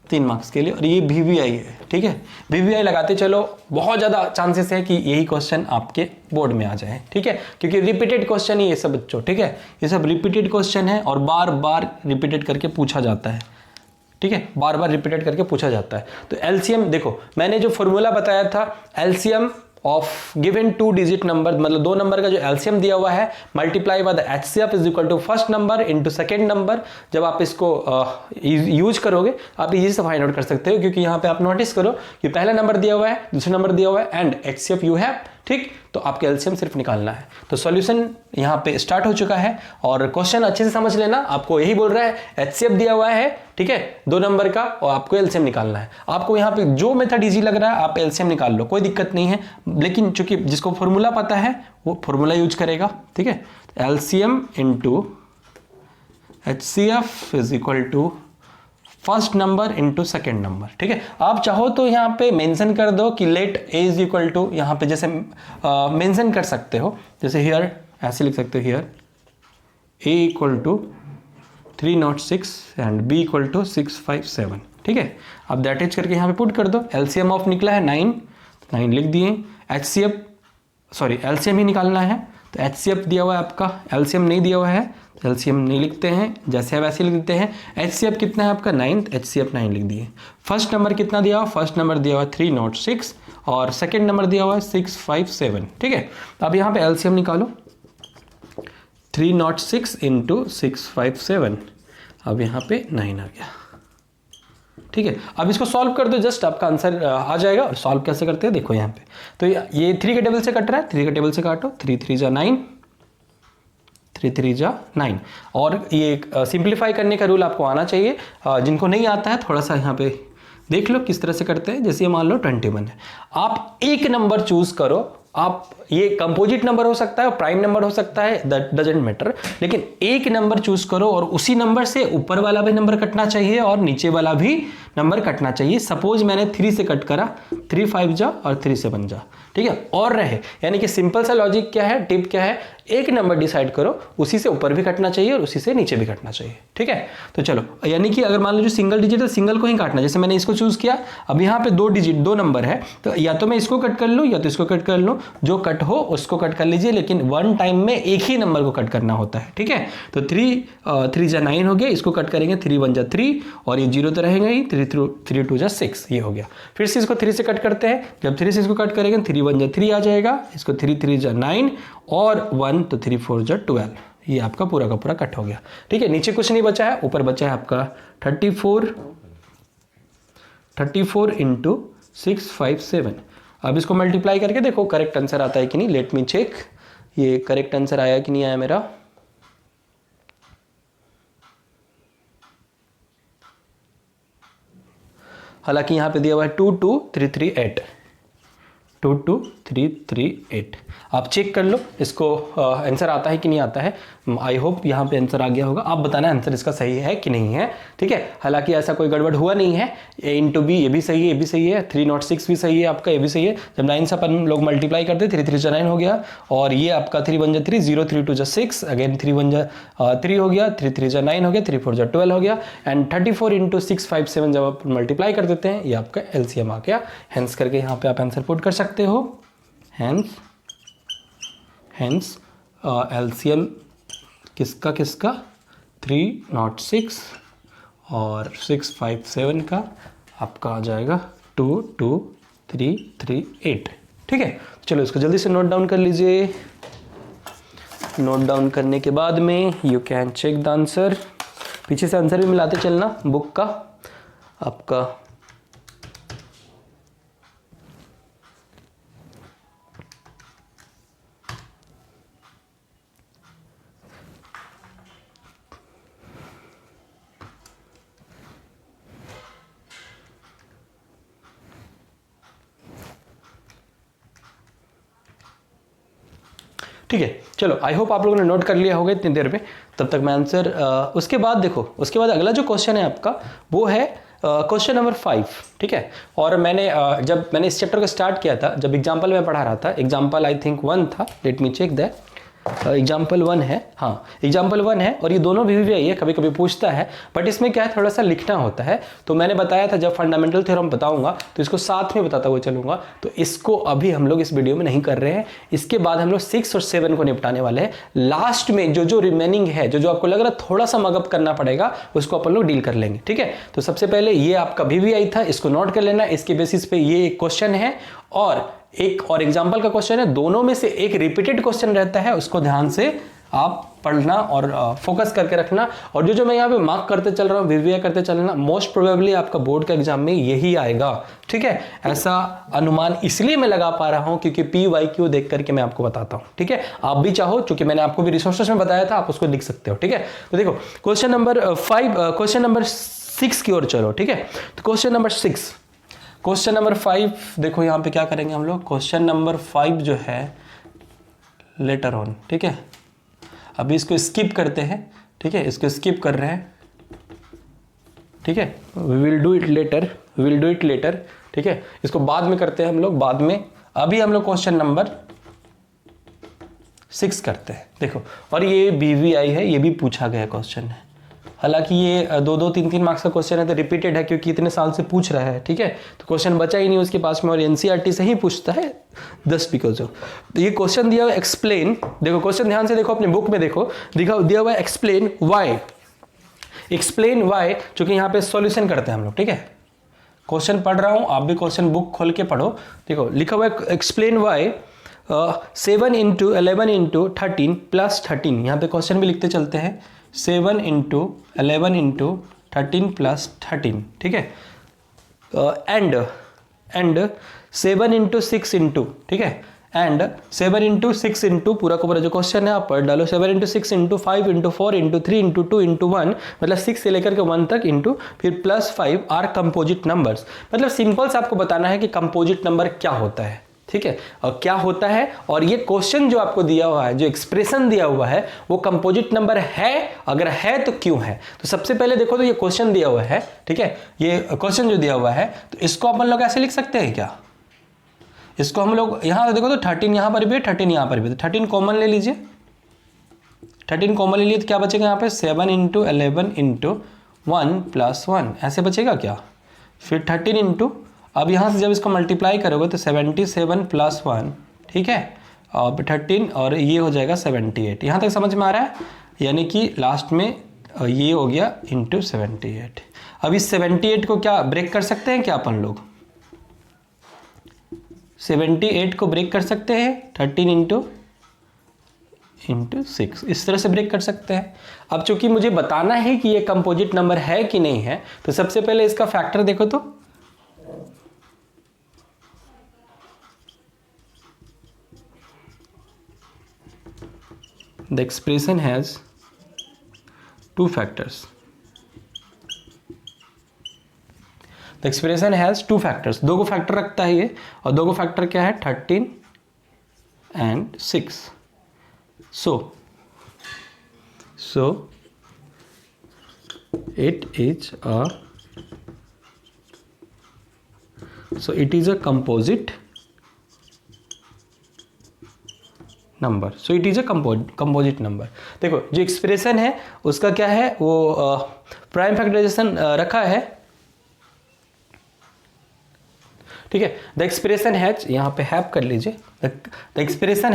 A: 3 मार्क्स के लिए। और ये VBI है, ठीक है। VBI लगाते चलो, बहुत ज़्यादा चांसेस है कि यही क्वेश्चन आपके बोर्ड में आ जाए, ठीक है। क्योंकि रिपीटेड क्वेश्चन ही ये सब बच्चों, ठीक है। ये सब रिपीटेड क्वेश्चन है और बार बार रिपीटेड करके पूछा जाता है, ठीक है। बार बार रिपीटेड करके पूछा जाता है। तो LCM देखो, मैंने जो फॉर्मूला बताया था, LCM of given 2 digit number, मतलब 2 नंबर का जो LCM दिया हुआ है, multiply by the HCF is equal to first number into second number. जब आप इसको यूज करोगे आप इजी से फाइंड आउट कर सकते हो, क्योंकि यहाँ पे आप नोटिस करो कि पहला नंबर दिया हुआ है, दूसरा नंबर दिया हुआ है एंड HCF यू हैव, ठीक। तो आपके LCM सिर्फ निकालना है। तो सॉल्यूशन यहाँ पे स्टार्ट हो चुका है और क्वेश्चन अच्छे से समझ लेना। आपको यही बोल रहा है HCF दिया हुआ है, ठीक है, 2 नंबर का, और आपको LCM निकालना है। आपको यहाँ पे जो मेथड इजी लग रहा है आप LCM निकाल लो, कोई दिक्कत नहीं है। लेकिन चूंकि जिसको फॉर्मूला पता है वो फॉर्मूला यूज करेगा, ठीक है। LCM into HCF is equal to first number into second number, ठीक है। आप चाहो तो यहाँ पे मेंशन कर दो कि let A is equal to, यहाँ पे जैसे मेंशन कर सकते हो, जैसे हियर ऐसे लिख सकते हो, here A equal to 306 and B equal to 657, ठीक है। अब दैट इज करके यहाँ पे पुट कर दो। LCM ऑफ निकला है 9 लिख दिए। LCM ही निकालना है, तो HCF दिया हुआ है आपका, LCM नहीं दिया हुआ है तो LCM नहीं लिखते हैं, जैसे है वैसे लिख देते हैं। HCF कितना है आपका 9, HCF 9 लिख दिए। फर्स्ट नंबर कितना दिया हुआ, फर्स्ट नंबर दिया हुआ 306 और सेकंड नंबर दिया हुआ है 657, ठीक है। अब यहाँ पे LCM निकालो, 306 इंटू 657, अब यहाँ पे 9 आ गया, ठीक है। अब इसको सॉल्व कर दो, जस्ट आपका आंसर आ जाएगा। और सॉल्व कैसे करते हैं देखो यहाँ पे, तो ये 3 के टेबल से कट रहा है, 3 के टेबल से काटो, 3 3 जा 9, 3 3 जा 9। और ये सिंप्लीफाई करने का रूल आपको आना चाहिए, जिनको नहीं आता है थोड़ा सा यहाँ पे देख लो किस तरह से करते हैं। जैसे मान लो 21 है, आप एक नंबर चूज करो, आप ये कंपोजिट नंबर हो सकता है, प्राइम नंबर हो सकता है, दैट डजंट मैटर, लेकिन एक नंबर चूज करो और उसी नंबर से ऊपर वाला भी नंबर कटना चाहिए और नीचे वाला भी नंबर कटना चाहिए। सपोज मैंने 3 से कट करा, 3 5 जा और 3 7 जा, ठीक है, और रहे। यानी कि सिंपल सा लॉजिक क्या है, टिप क्या है, एक नंबर डिसाइड करो, उसी से ऊपर भी कटना चाहिए और उसी से नीचे भी कटना चाहिए, ठीक है। तो चलो, यानी कि अगर मान लो जो सिंगल डिजिट है सिंगल को ही काटना, जैसे मैंने इसको चूज किया। अब यहाँ पे 2 डिजिट 2 नंबर है, तो या तो मैं इसको कट कर लूँ या तो इसको कट कर लूँ, जो कट हो उसको कट कर लीजिए, लेकिन वन टाइम में एक ही नंबर को कट करना होता है, ठीक है। तो 3 जा 9 हो गया, इसको कट करेंगे, 3 1 जा 3 और ये 0 तो रहेगा ही, 3 2 जा 6, ये हो गया। फिर से इसको 3 से कट करते हैं, जब 3 से इसको कट करेंगे 3 1 जा 3 आ जाएगा, इसको 3 3 जा 9 और 1 तो 3 4 जा 12, ये आपका पूरा का पूरा कट हो गया, ठीक है। नीचे कुछ नहीं बचा है, ऊपर बचा है आपका 34 इंटू 657। अब इसको मल्टीप्लाई करके देखो करेक्ट आंसर आता है कि नहीं, लेट मी चेक, ये करेक्ट आंसर आया कि नहीं आया मेरा। हालांकि यहाँ पे दिया हुआ है 22338, 22338। आप चेक कर लो इसको आंसर आता है कि नहीं आता है। आई होप यहाँ पे आंसर आ गया होगा। आप बताना आंसर इसका सही है कि नहीं है, ठीक है। हालांकि ऐसा कोई गड़बड़ हुआ नहीं है। ए इंटू बी ये भी सही है, ये भी सही है, 306 भी सही है आपका, ये भी सही है। जब 9 से अपन लोग मल्टीप्लाई करते 3 3 9 हो गया, और ये आपका 3 1 3, 0 3 2 6, अगेन 3 1 3 हो गया, 3 3 9 हो गया, 3 4 12 हो गया, एंड 34 इंटू 6 5 7 जब आप मल्टीप्लाई कर देते हैं ये आपका एलसीएम आ गया। हेंस करके यहाँ पे आप आंसर पुट कर सकते हो। हेंस एलसीएम किसका 306 और 657 का आपका आ जाएगा 22338, ठीक है। चलो इसको जल्दी से नोट डाउन कर लीजिए। नोट डाउन करने के बाद में you can check the answer. पीछे से आंसर भी मिलाते चलना बुक का आपका। ठीक है, चलो आई होप आप लोगों ने नोट कर लिया होगा इतनी देर में। तब तक मैं आंसर उसके बाद देखो, उसके बाद अगला जो क्वेश्चन है आपका वो है क्वेश्चन नंबर 5, ठीक है। और मैंने जब मैंने इस चैप्टर को स्टार्ट किया था, जब एग्जाम्पल में पढ़ा रहा था, एग्जाम्पल आई थिंक 1 था, let me check that. Example 1 है, हाँ एग्जाम्पल 1 है, और ये दोनों भी है, कभी कभी पूछता है, बट इसमें क्या है थोड़ा सा लिखना होता है। तो मैंने बताया था जब फंडामेंटल थ्योरम बताऊंगा तो इसको साथ में बताता हुआ चलूंगा, तो इसको अभी हम लोग इस वीडियो में नहीं कर रहे हैं। इसके बाद हम लोग 6 और 7 को निपटाने वाले हैं। लास्ट में जो रिमेनिंग है, जो आपको लग रहा है थोड़ा सा मगअप करना पड़ेगा, उसको अपन लोग डील कर लेंगे, ठीक है। तो सबसे पहले ये आपका VVI था, इसको नोट कर लेना। इसके बेसिस पे ये एक क्वेश्चन है और एक और एग्जाम्पल का क्वेश्चन है। दोनों में से एक रिपीटेड क्वेश्चन रहता है, उसको ध्यान से आप पढ़ना और फोकस करके रखना। और जो मैं यहाँ पे मार्क करते चल रहा हूँ, VVI करते चलना, मोस्ट प्रोबेबली आपका बोर्ड का एग्जाम में यही आएगा, ठीक है। ऐसा अनुमान इसलिए मैं लगा पा रहा हूँ क्योंकि PYQ देख करके मैं आपको बताता हूँ, ठीक है। आप भी चाहो, चूंकि मैंने आपको भी रिसोर्सेस में बताया था, आप उसको लिख सकते हो, ठीक है। तो देखो क्वेश्चन नंबर 6 की ओर चलो, ठीक है। तो क्वेश्चन नंबर 5 देखो यहाँ पे क्या करेंगे हम लोग। क्वेश्चन नंबर 5 जो है लेटर ऑन, ठीक है। अभी इसको स्किप करते हैं, ठीक है, इसको स्किप कर रहे हैं, ठीक है। We will do it later, ठीक है। इसको बाद में करते हैं हम लोग, बाद में। अभी हम लोग क्वेश्चन नंबर 6 करते हैं, देखो। और ये VVI है, ये भी पूछा गया क्वेश्चन है। हालांकि ये 2-2, 3-3 मार्क्स का क्वेश्चन है, तो रिपीटेड है क्योंकि इतने साल से पूछ रहा है, ठीक है। तो क्वेश्चन बचा ही नहीं उसके पास में, और NCERT से ही पूछता है 10 बिकॉज ऑफ। तो ये क्वेश्चन दिया हुआ एक्सप्लेन, देखो क्वेश्चन ध्यान से देखो, अपने बुक में देखो, दिया हुआ एक्सप्लेन वाई, चूंकि यहाँ पे सॉल्यूशन करते हैं हम लोग, ठीक है। क्वेश्चन पढ़ रहा हूँ, आप भी क्वेश्चन बुक खोल के पढ़ो। देखो लिखा हुआ है explain why 7 into 11 into 13 plus 13। यहाँ पे क्वेश्चन भी लिखते चलते हैं, 7 इंटू 11 इंटू 13 प्लस 13, ठीक है। एंड 7 इंटू 6 इंटू, ठीक है, एंड 7 इंटू 6 इंटू पूरा का पूरा जो क्वेश्चन है आप पढ़ डालो। 7 into 6 into 5 into 4 into 3 into 2 into 1, मतलब 6 से लेकर के 1 तक, इंटू फिर प्लस 5 आर कंपोजिट नंबर्स। मतलब सिंपल से आपको बताना है कि कंपोजिट नंबर क्या होता है, ठीक है, और क्या होता है। और ये क्वेश्चन जो आपको दिया हुआ है, जो एक्सप्रेशन दिया हुआ है, वो कंपोजिट नंबर है, अगर है तो क्यों है। तो सबसे पहले देखो, तो ये क्वेश्चन दिया हुआ है, ठीक है, ये क्वेश्चन जो दिया हुआ है, तो इसको अपन लोग ऐसे लिख सकते हैं क्या। इसको हम लोग यहाँ देखो, तो 13 यहाँ पर भी है, 13 यहाँ पर भी, तो 13 कॉमन ले लीजिए। 13 कॉमन ले लिए तो क्या बचेगा यहाँ पे, 7 इंटू 11 इंटू 1 प्लस 1, ऐसे बचेगा क्या। फिर 13 इंटू, अब यहाँ से जब इसको मल्टीप्लाई करोगे तो 77 प्लस 1, ठीक है, अब 13 और ये हो जाएगा 78। यहाँ तक समझ में आ रहा है, यानी कि लास्ट में ये हो गया इंटू 78। अब इस 78 को क्या ब्रेक कर सकते हैं क्या अपन लोग, 78 को ब्रेक कर सकते हैं 13 इंटू 6, इस तरह से ब्रेक कर सकते हैं। अब चूंकि मुझे बताना है कि ये कंपोजिट नंबर है कि नहीं है, तो सबसे पहले इसका फैक्टर देखो, तो the expression has 2 factors। The expression has two factors, दो को फैक्टर रखता है ये, और दो को फैक्टर क्या है 13 and 6. So it is a composite number. So it is a composite number. देखो जो एक्सप्रेशन है उसका क्या है, वो प्राइम फैक्टराइजेशन रखा है, ठीक है. द एक्सप्रेशन हैज, यहाँ पे हैव कर लीजिए, the expression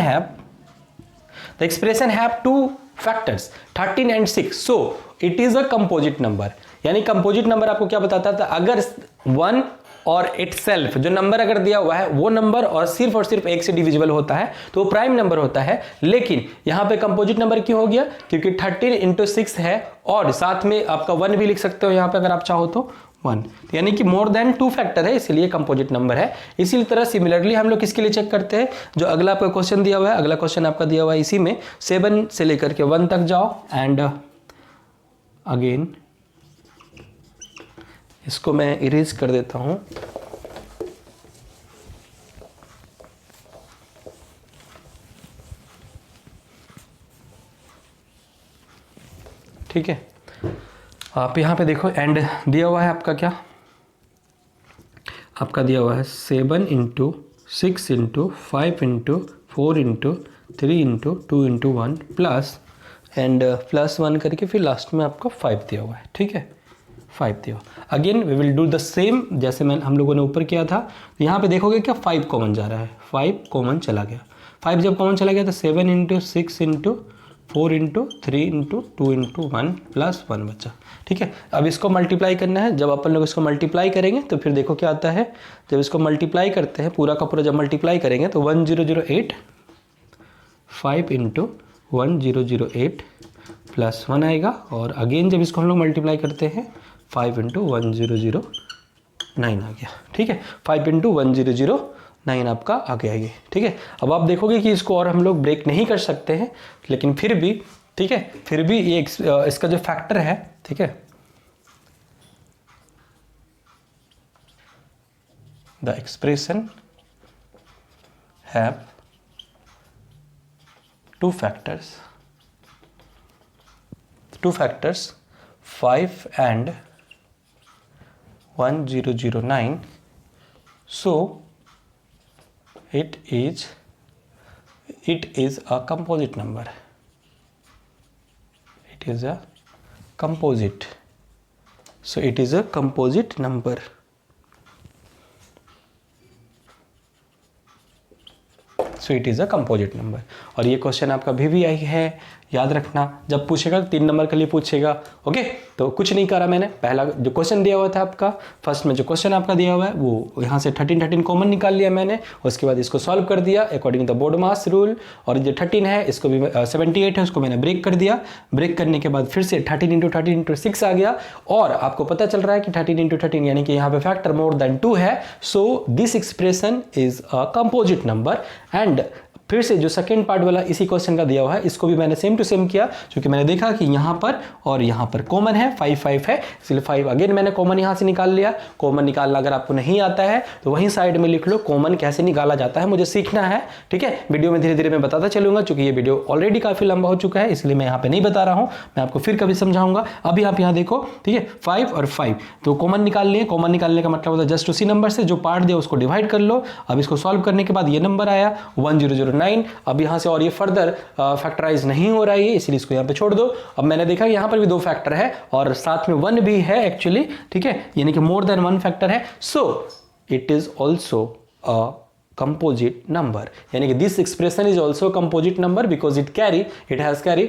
A: have two factors 13 and 6. So it is a composite number. यानी कंपोजिट नंबर आपको क्या बताता था, अगर 1 और इटसेल्फ जो नंबर अगर दिया हुआ है वो नंबर और सिर्फ एक से डिविजिबल होता है तो वो प्राइम नंबर होता है. लेकिन यहां पे कंपोजिट नंबर क्यों हो गया, क्योंकि 13 into 6 है और साथ में आपका 1 भी लिख सकते हो यहां पे अगर आप चाहो तो 1, यानी कि मोर देन 2 फैक्टर है, इसलिए कंपोजिट नंबर है. इसी तरह सिमिलरली हम लोग किसके लिए चेक करते हैं, जो अगला आपका क्वेश्चन दिया हुआ है, अगला क्वेश्चन आपका दिया हुआ है इसी में 7 से लेकर के 1 तक जाओ एंड अगेन इसको मैं इरेज कर देता हूं. ठीक है, आप यहां पे देखो एंड दिया हुआ है आपका क्या, आपका दिया हुआ है 7 into 6 into 5 into 4 into 3 into 2 into 1 plus and plus 1 करके फिर लास्ट में आपका 5 दिया हुआ है. ठीक है, 5 दिया. Again we will do the same जैसे हम लोगों ने ऊपर किया था. यहाँ पे देखोगे क्या 5 कॉमन जा रहा है, 5 कॉमन चला गया. 5 जब कॉमन चला गया तो 7 into 6 into 4 into 3 into 2 into 1 plus 1 बचा. ठीक है, अब इसको मल्टीप्लाई करना है. जब अपन लोग इसको मल्टीप्लाई करेंगे तो फिर देखो क्या आता है, जब इसको मल्टीप्लाई करते हैं पूरा का पूरा जब मल्टीप्लाई करेंगे तो 1008 5 into 1008 प्लस 1 आएगा. और अगेन जब इसको हम लोग मल्टीप्लाई करते हैं 5 into 1009 आ गया. ठीक है, 5 into 1009 आपका आ गया ये. ठीक है, अब आप देखोगे कि इसको और हम लोग ब्रेक नहीं कर सकते हैं, लेकिन फिर भी ठीक है, फिर भी ये इसका जो फैक्टर है, ठीक है, the expression have two factors 5 and 1009. So it is a composite number. It is a composite. So it is a composite number. So it is a composite number. और ये क्वेश्चन आपका भी आई है, याद रखना जब पूछेगा 3 नंबर के लिए पूछेगा. ओके, तो कुछ नहीं करा मैंने, पहला जो क्वेश्चन दिया हुआ था आपका फर्स्ट में जो क्वेश्चन आपका दिया हुआ है वो यहाँ से 13 कॉमन निकाल लिया मैंने, उसके बाद इसको सॉल्व कर दिया according the board mass rule. और जो 13 है इसको भी 78 है उसको मैंने ब्रेक कर दिया. ब्रेक करने के बाद फिर से 13 into 6 आ गया. और आपको पता चल रहा है कि 13 into 13 यानी कि यहाँ पे फैक्टर मोर देन 2 है. So this expression is a composite number. And फिर से जो सेकंड पार्ट वाला इसी क्वेश्चन का दिया हुआ है इसको भी मैंने सेम टू सेम किया, क्योंकि मैंने देखा कि यहाँ पर और यहाँ पर कॉमन है 5 है, इसलिए 5 अगेन मैंने कॉमन यहाँ से निकाल लिया. कॉमन निकालना अगर आपको नहीं आता है तो वहीं साइड में लिख लो कॉमन कैसे निकाला जाता है, मुझे सीखना है. ठीक है, वीडियो में धीरे धीरे मैं बताता चलूंगा, क्योंकि ये वीडियो ऑलरेडी काफी लंबा हो चुका है, इसलिए मैं यहाँ पे नहीं बता रहा हूँ, मैं आपको फिर कभी समझाऊंगा. अभी आप यहाँ देखो, ठीक है, 5 और 5 तो कॉमन निकाल लिए. कॉमन निकालने का मतलब होता है जस्ट उसी नंबर से जो पार्ट दिया उसको डिवाइड कर लो. अब इसको सॉल्व करने के बाद ये नंबर आया 1009. अब यहाँ से और ये फर्दर फैक्टराइज नहीं हो रहा है, इसलिए इसको यहाँ पे छोड़ दो. अब मैंने देखा यहाँ पर भी 2 फैक्टर है और साथ में 1 भी है एक्चुअली. ठीक है, यानी कि मोर देन 1 फैक्टर है. So it is also a composite number, यानी कि this expression is also composite number because it has carry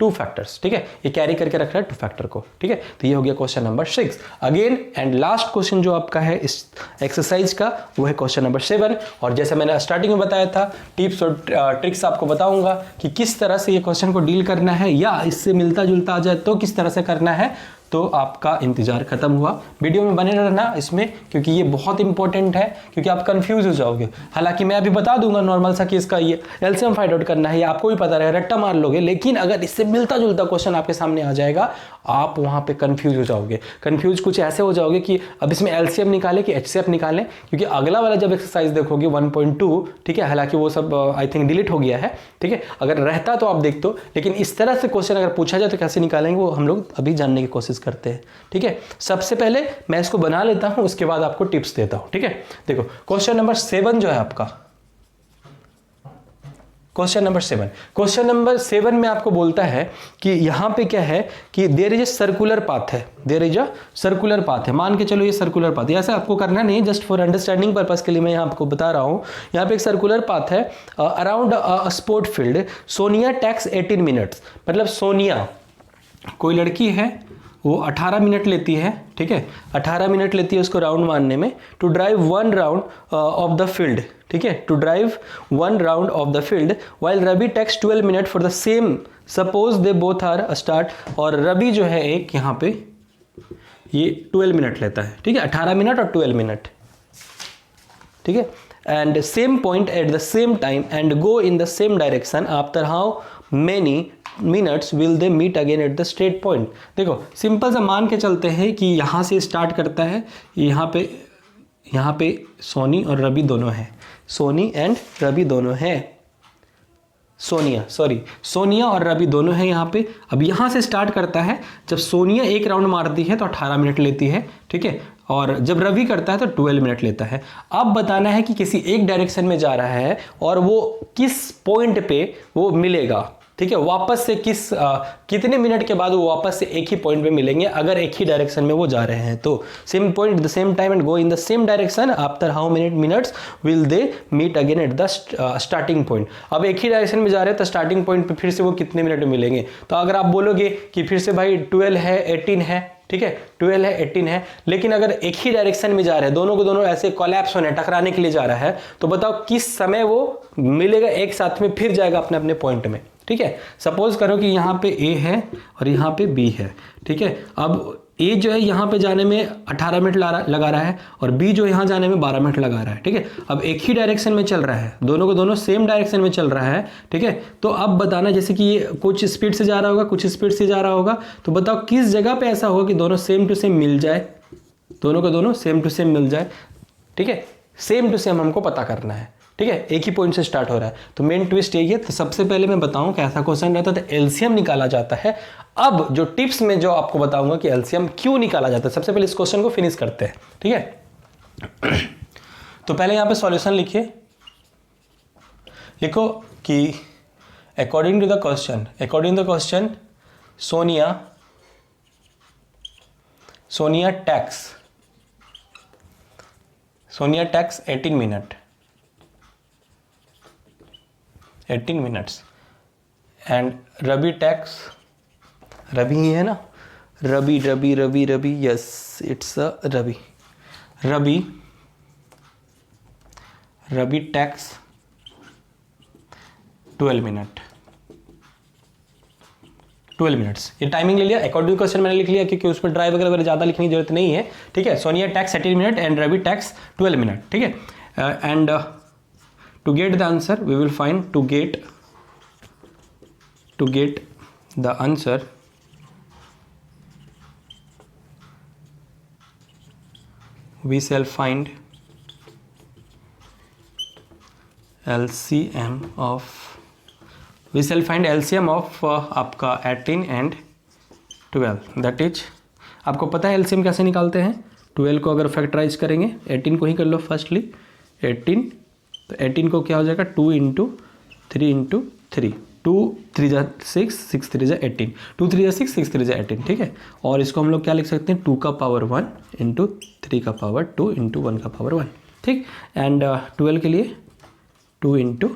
A: 2 factors. ठीक है, ये कैरी करके रख रहा है 2 फैक्टर को. ठीक है, तो ये हो गया question number 6. Again and last question जो आपका है इस एक्सरसाइज का वो है क्वेश्चन नंबर 7. और जैसे मैंने स्टार्टिंग में बताया था टिप्स और ट्रिक्स आपको बताऊंगा कि किस तरह से ये क्वेश्चन को डील करना है, या इससे मिलता जुलता आ जाए तो किस तरह से करना है. तो आपका इंतजार खत्म हुआ. वीडियो में बने रहना इसमें, क्योंकि ये बहुत इंपॉर्टेंट है, क्योंकि आप कंफ्यूज हो जाओगे. हालांकि मैं अभी बता दूंगा नॉर्मल सा कि इसका ये एलसीएम फाइंड आउट करना है, ये आपको भी पता रहे, रट्टा मार लोगे. लेकिन अगर इससे मिलता जुलता क्वेश्चन आपके सामने आ जाएगा आप वहाँ पे कंफ्यूज हो जाओगे। कंफ्यूज कुछ ऐसे हो जाओगे कि अब इसमें एलसीएम निकालें कि एचसीएफ निकालें, क्योंकि अगला वाला जब एक्सरसाइज देखोगे 1.2, ठीक है, हालांकि वो सब आई थिंक डिलीट हो गया है, ठीक है, अगर रहता तो आप देख दो, लेकिन इस तरह से क्वेश्चन अगर पूछा जाए तो कैसे निकालेंगे वो हम लोग अभी जानने की कोशिश करते हैं, ठीक है। सबसे पहले मैं इसको बना लेता हूँ, उसके बाद आपको टिप्स देता हूँ, ठीक है। देखो क्वेश्चन नंबर 7 जो है आपका, क्वेश्चन नंबर 7 में आपको बोलता है कि यहां पे क्या है कि there is a circular path है, there is a circular path है, मान के चलो ये सर्कुलर पाथ है, ऐसा आपको करना नहीं, जस्ट फॉर अंडरस्टैंडिंग पर्पस के लिए मैं यहां आपको बता रहा हूं। यहां पे एक सर्कुलर पाथ है around a sport field, Sonia takes 18 minutes, मतलब सोनिया कोई लड़की है, वो 18 मिनट लेती है, ठीक है, 18 मिनट लेती है उसको राउंड मारने में, to drive 1 round of the field, ठीक है, to drive 1 round of the field, while Ravi takes 12 minute for the same, suppose they both are start, और रवि जो है एक यहाँ पे ये 12 मिनट लेता है, ठीक है, 18 मिनट और 12 मिनट, ठीक है, and same point at the same time and go in the same direction, after how many minutes will they meet again at the straight point. देखो सिंपल सा मान के चलते हैं कि यहाँ से स्टार्ट करता है, यहाँ पे सोनी और रवि दोनों हैं, सोनी एंड रवि दोनों हैं, सोनिया और रवि दोनों हैं यहाँ पे। अब यहाँ से स्टार्ट करता है, जब सोनिया एक राउंड मारती है तो 18 मिनट लेती है, ठीक है, और जब रवि करता है तो 12 मिनट लेता है। अब बताना है कि किसी एक डायरेक्शन में जा रहा है और वो किस पॉइंट पे वो मिलेगा, ठीक है, वापस से कितने मिनट के बाद वो वापस से एक ही पॉइंट पे मिलेंगे, अगर एक ही डायरेक्शन में वो जा रहे हैं तो। Same point the same time and go in the same direction, after how many minutes will they meet again at the starting point. अब एक ही डायरेक्शन में जा रहे हैं तो स्टार्टिंग पॉइंट पे फिर से वो कितने मिनट में मिलेंगे, तो अगर आप बोलोगे कि फिर से भाई 12 है 18 है, ठीक है, 12 है 18 है, लेकिन अगर एक ही डायरेक्शन में जा रहे हैं, दोनों को दोनों ऐसे कोलैप्स होने टकराने के लिए जा रहा है, तो बताओ किस समय वो मिलेगा, एक साथ में फिर जाएगा अपने अपने पॉइंट में, ठीक है। सपोज करो कि यहाँ पे A है और यहाँ पे B है, ठीक है, अब A जो है यहाँ पे जाने में 18 मिनट लगा रहा है और B जो यहाँ जाने में 12 मिनट लगा रहा है, ठीक है। अब एक ही डायरेक्शन में चल रहा है, दोनों को दोनों सेम डायरेक्शन में चल रहा है, ठीक है, तो अब बताना, जैसे कि ये कुछ स्पीड से जा रहा होगा, कुछ स्पीड से जा रहा होगा, तो बताओ किस जगह पे ऐसा होगा कि दोनों सेम टू सेम मिल जाए, दोनों को दोनों सेम टू सेम मिल जाए, ठीक है, सेम टू सेम हमको पता करना है, ठीक है, एक ही पॉइंट से स्टार्ट हो रहा है। तो मेन ट्विस्ट यही है। तो सबसे पहले मैं बताऊं कि ऐसा क्वेश्चन रहता है तो एलसीएम निकाला जाता है। अब जो टिप्स में जो आपको बताऊंगा कि एलसीएम क्यों निकाला जाता है, सबसे पहले इस क्वेश्चन को फिनिश करते हैं, ठीक है। तो पहले यहां पे सॉल्यूशन लिखिए, लिखो कि according to the question Sonia takes 18 minutes and Ravi takes, Ravi ही है ना, Ravi, yes it's a Ravi takes 12 minutes. ये टाइमिंग ले लिया, अकॉर्डिंग टू क्वेश्चन मैंने लिख लिया क्योंकि उसमें ड्राइव वगैरह ज़्यादा लिखने की जरूरत नहीं है, ठीक है। Sonia takes 18 minute and Ravi takes 12 minute, ठीक है। And to get the answer we will find to get the answer we shall find LCM of आपका 18 and 12, that is आपको पता है LCM कैसे निकालते हैं। 12 को अगर फैक्टराइज करेंगे, 18 को ही कर लो फर्स्टली, 18 तो 18 को क्या हो जाएगा 2 × 3 × 3, 2 3 जा 6, 6 3 जा 18, 2 3 जा 6, 6 3 जा 18, ठीक है। और इसको हम लोग क्या लिख सकते हैं 2 का पावर 1 × 3 का पावर 2 × 1 का पावर 1, ठीक। एंड 12 के लिए 2 ×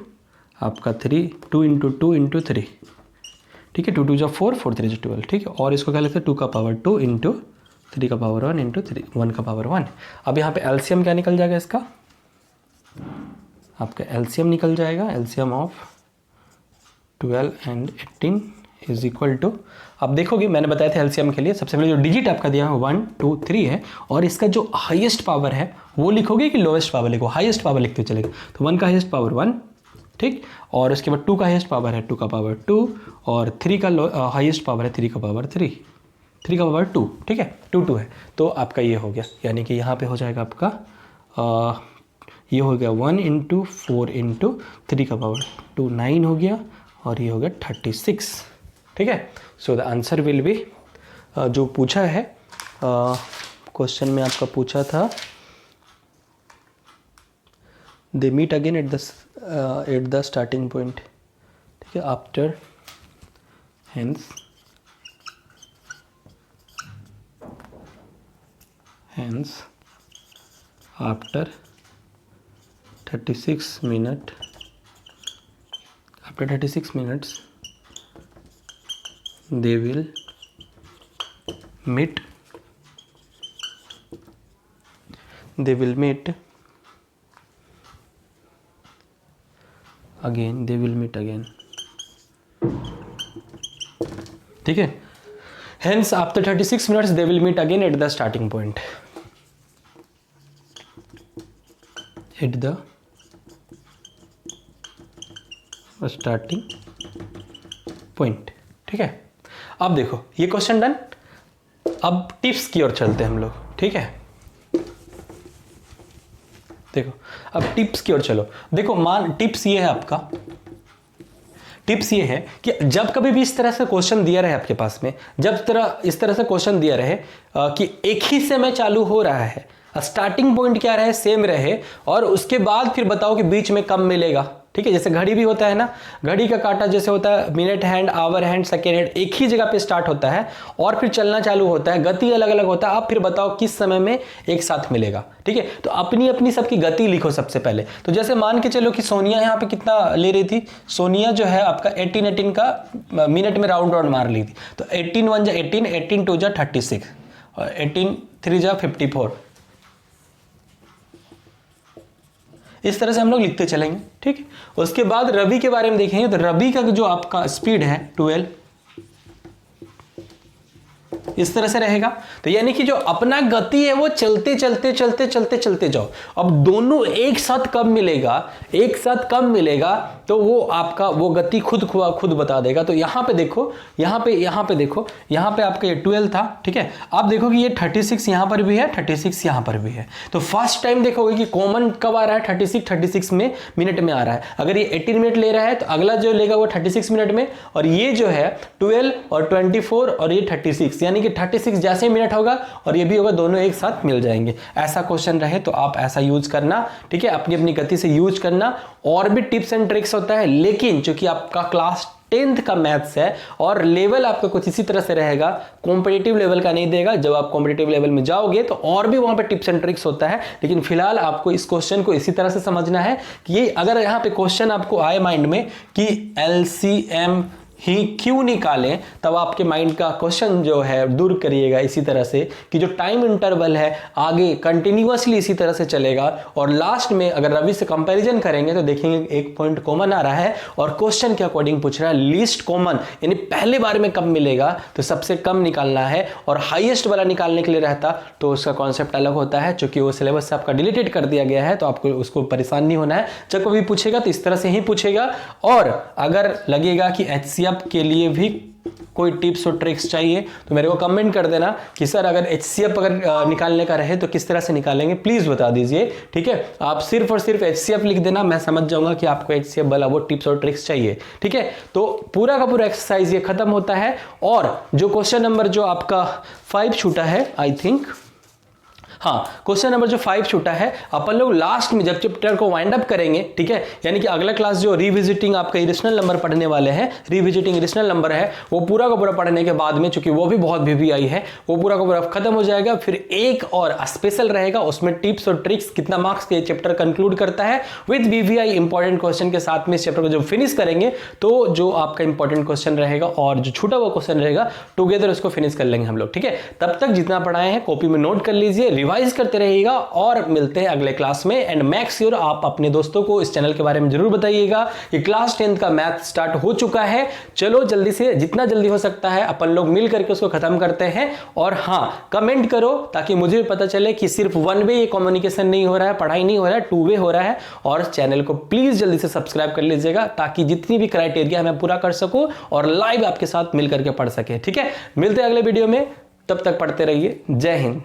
A: आपका 3, 2 × 2 × 3, ठीक है, 2 2 जा 4, 4 3 जा 12, ठीक है। और इसको क्या लिखते हैं 2 का पावर 2 × 3 का पावर 1 × 3 1 का पावर 1। अब यहाँ पे एलसीएम क्या निकल जाएगा इसका, आपका एलसीएम निकल जाएगा, LCM of 12 and 18 is equal to, अब देखोगे मैंने बताया था एलसीएम के लिए सबसे पहले जो डिजिट आपका दिया है 1 2 3 है, और इसका जो हाईएस्ट पावर है वो लिखोगे कि लोएस्ट पावर लिखो, हाईएस्ट पावर लिखते चलेगा। तो 1 का हाईएस्ट पावर 1, ठीक, और उसके बाद 2 का हाईएस्ट पावर है 2 का पावर 2, और 3 का हाईएस्ट पावर है 3 का पावर 3, 3 का पावर 2, ठीक है, 2 है, तो आपका ये हो गया, यानी कि यहाँ पे हो जाएगा आपका ये हो गया 1 × 4 × 3 का पावर 2, 9 हो गया, और ये हो गया 36, ठीक है। So the answer will be, जो पूछा है क्वेश्चन में आपका पूछा था, they meet again at the starting point, ठीक है, after hence after 36 minutes they will meet again, ठीक है। Hence after 36 minutes they will meet again at the starting point. At the starting point, ठीक है। अब देखो ये क्वेश्चन डन। अब टिप्स की ओर चलते हैं हम लोग, ठीक है। देखो अब टिप्स की ओर चलो। देखो टिप्स ये है आपका, टिप्स ये है कि जब कभी भी इस तरह से क्वेश्चन दिया रहे आपके पास में, इस तरह से क्वेश्चन दिया रहे कि एक ही समय चालू हो रहा है, स्टार्टिंग पॉइंट क्या रहे, सेम रहे, और उसके बाद फिर बताओ कि बीच में कब मिलेगा, ठीक है। जैसे घड़ी भी होता है ना, घड़ी का कांटा जैसे होता है minute hand, hour hand, second hand, एक ही जगह पे स्टार्ट होता है और फिर चलना चालू होता है, गति अलग अलग होता है। आप फिर बताओ किस समय में एक साथ मिलेगा, ठीक है। तो अपनी अपनी सबकी गति लिखो सबसे पहले। तो जैसे मान के चलो कि सोनिया यहाँ पे कितना ले रही थी, सोनिया जो है आपका 18 का मिनट में राउंड मार ली थी, तो 18 1 जा 18, 18 2 जा 36, और 18 3 जा 54, इस तरह से हम लोग लिखते चलेंगे, ठीक है। उसके बाद रवि के बारे में देखेंगे, तो रवि का जो आपका स्पीड है 12, इस तरह से रहेगा। तो यानी कि जो अपना गति है वो चलते जाओ। अब दोनों एक साथ कब मिलेगा, तो वो आपका वो गति खुद बता देगा। तो यहाँ पे देखो, यहाँ पे आपका ये 12 था, ठीक है। आप देखो कि ये 36 यहाँ पर भी है, 36 यहाँ पर भी है। तो फर्स्ट टाइम देखोगे कि कॉमन कब आ रहा है, 36 में मिनट में आ रहा है। अगर ये 18 मिनट ले रहा है तो अगला जो लेगा वो 36 मिनट में, और ये जो है 12 और 24 और ये 36, यानी कि 36 जैसे मिनट होगा और ये भी होगा, दोनों एक साथ मिल जाएंगे। ऐसा क्वेश्चन रहे तो आप ऐसा यूज करना, ठीक है, अपनी गति से यूज करना। और भी टिप्स एंड ट्रिक्स होता है, लेकिन चूंकि आपका क्लास 10th का मैथ्स है और लेवल आपका कुछ इसी तरह से रहेगा, कॉम्पिटिटिव लेवल का नहीं देगा। जब आप कॉम्पिटिटिव लेवल में जाओगे तो और भी वहां पे टिप्स एंड ट्रिक्स होता है, लेकिन फिलहाल आपको इस क्वेश्चन को इसी तरह से समझना है कि ये अगर यहाँ पे क्वेश्चन आपको आए माइंड में कि LCM ही क्यों निकालें, तब आपके माइंड का क्वेश्चन जो है दूर करिएगा इसी तरह से कि जो टाइम इंटरवल है आगे कंटिन्यूअसली इसी तरह से चलेगा। और लास्ट में अगर रवि से कंपैरिजन करेंगे तो देखेंगे एक पॉइंट कॉमन आ रहा है और क्वेश्चन के अकॉर्डिंग पूछ रहा है लीस्ट कॉमन, यानी पहले बार में कब मिलेगा, तो सबसे कम निकालना है। और हाईएस्ट वाला निकालने के लिए रहता तो उसका कॉन्सेप्ट अलग होता है, क्योंकि वो सिलेबस से आपका डिलीटेड कर दिया गया है, तो आपको उसको परेशान नहीं होना है। जब कभी पूछेगा तो इस तरह से ही पूछेगा। और अगर लगेगा कि HCF के लिए भी कोई टिप्स और ट्रिक्स चाहिए तो मेरे को कमेंट कर देना कि सर अगर HCF अगर निकालने का रहे तो किस तरह से निकालेंगे, प्लीज बता दीजिए, ठीक है। आप सिर्फ और सिर्फ HCF लिख देना, मैं समझ जाऊंगा कि आपको HCF वाला वो टिप्स और ट्रिक्स चाहिए, ठीक है। तो पूरा का पूरा एक्सरसाइज ये खत्म होता है। और जो क्वेश्चन नंबर जो आपका 5 छूटा है, आई थिंक, हाँ, क्वेश्चन नंबर जो 5 छूटा है, अपन लोग लास्ट में जब चैप्टर को वाइंड अप करेंगे, ठीक है, यानी कि अगला क्लास जो रिविजिटिंग आपका इरेशनल नंबर पढ़ने वाले हैं, रिविजिटिंग इरेशनल नंबर है, वो पूरा का पूरा पढ़ने के बाद में, चूंकि वो भी बहुत VVI है, वो पूरा का पूरा खत्म हो जाएगा। फिर एक और स्पेशल रहेगा, उसमें टिप्स और ट्रिक्स कितना मार्क्स के चैप्टर कंक्लूड करता है विद VVI इंपॉर्टेंट क्वेश्चन के साथ में। इस चैप्टर को जब फिनिश करेंगे तो जो आपका इंपॉर्टेंट क्वेश्चन रहेगा और जो छूटा हुआ क्वेश्चन रहेगा, टुगेदर उसको फिनिश कर लेंगे हम लोग, ठीक है। तब तक जितना पढ़ाए हैं कॉपी में नोट कर लीजिए, रिवाइज करते रहिएगा और मिलते हैं अगले क्लास में। एंड मेक श्योर आप अपने दोस्तों को इस चैनल के बारे में जरूर बताइएगा कि क्लास 10th का मैथ स्टार्ट हो चुका है। चलो जल्दी से, जितना जल्दी हो सकता है अपन लोग मिल करके उसको खत्म करते हैं। और हाँ, कमेंट करो ताकि मुझे भी पता चले कि सिर्फ 1 वे ये कम्युनिकेशन नहीं हो रहा है, पढ़ाई नहीं हो रहा है, 2 वे हो रहा है। और चैनल को प्लीज जल्दी से सब्सक्राइब कर लीजिएगा ताकि जितनी भी क्राइटेरिया मैं पूरा कर सकूं और लाइव आपके साथ मिल करके पढ़ सके, ठीक है। मिलते हैं अगले वीडियो में, तब तक पढ़ते रहिए। जय हिंद।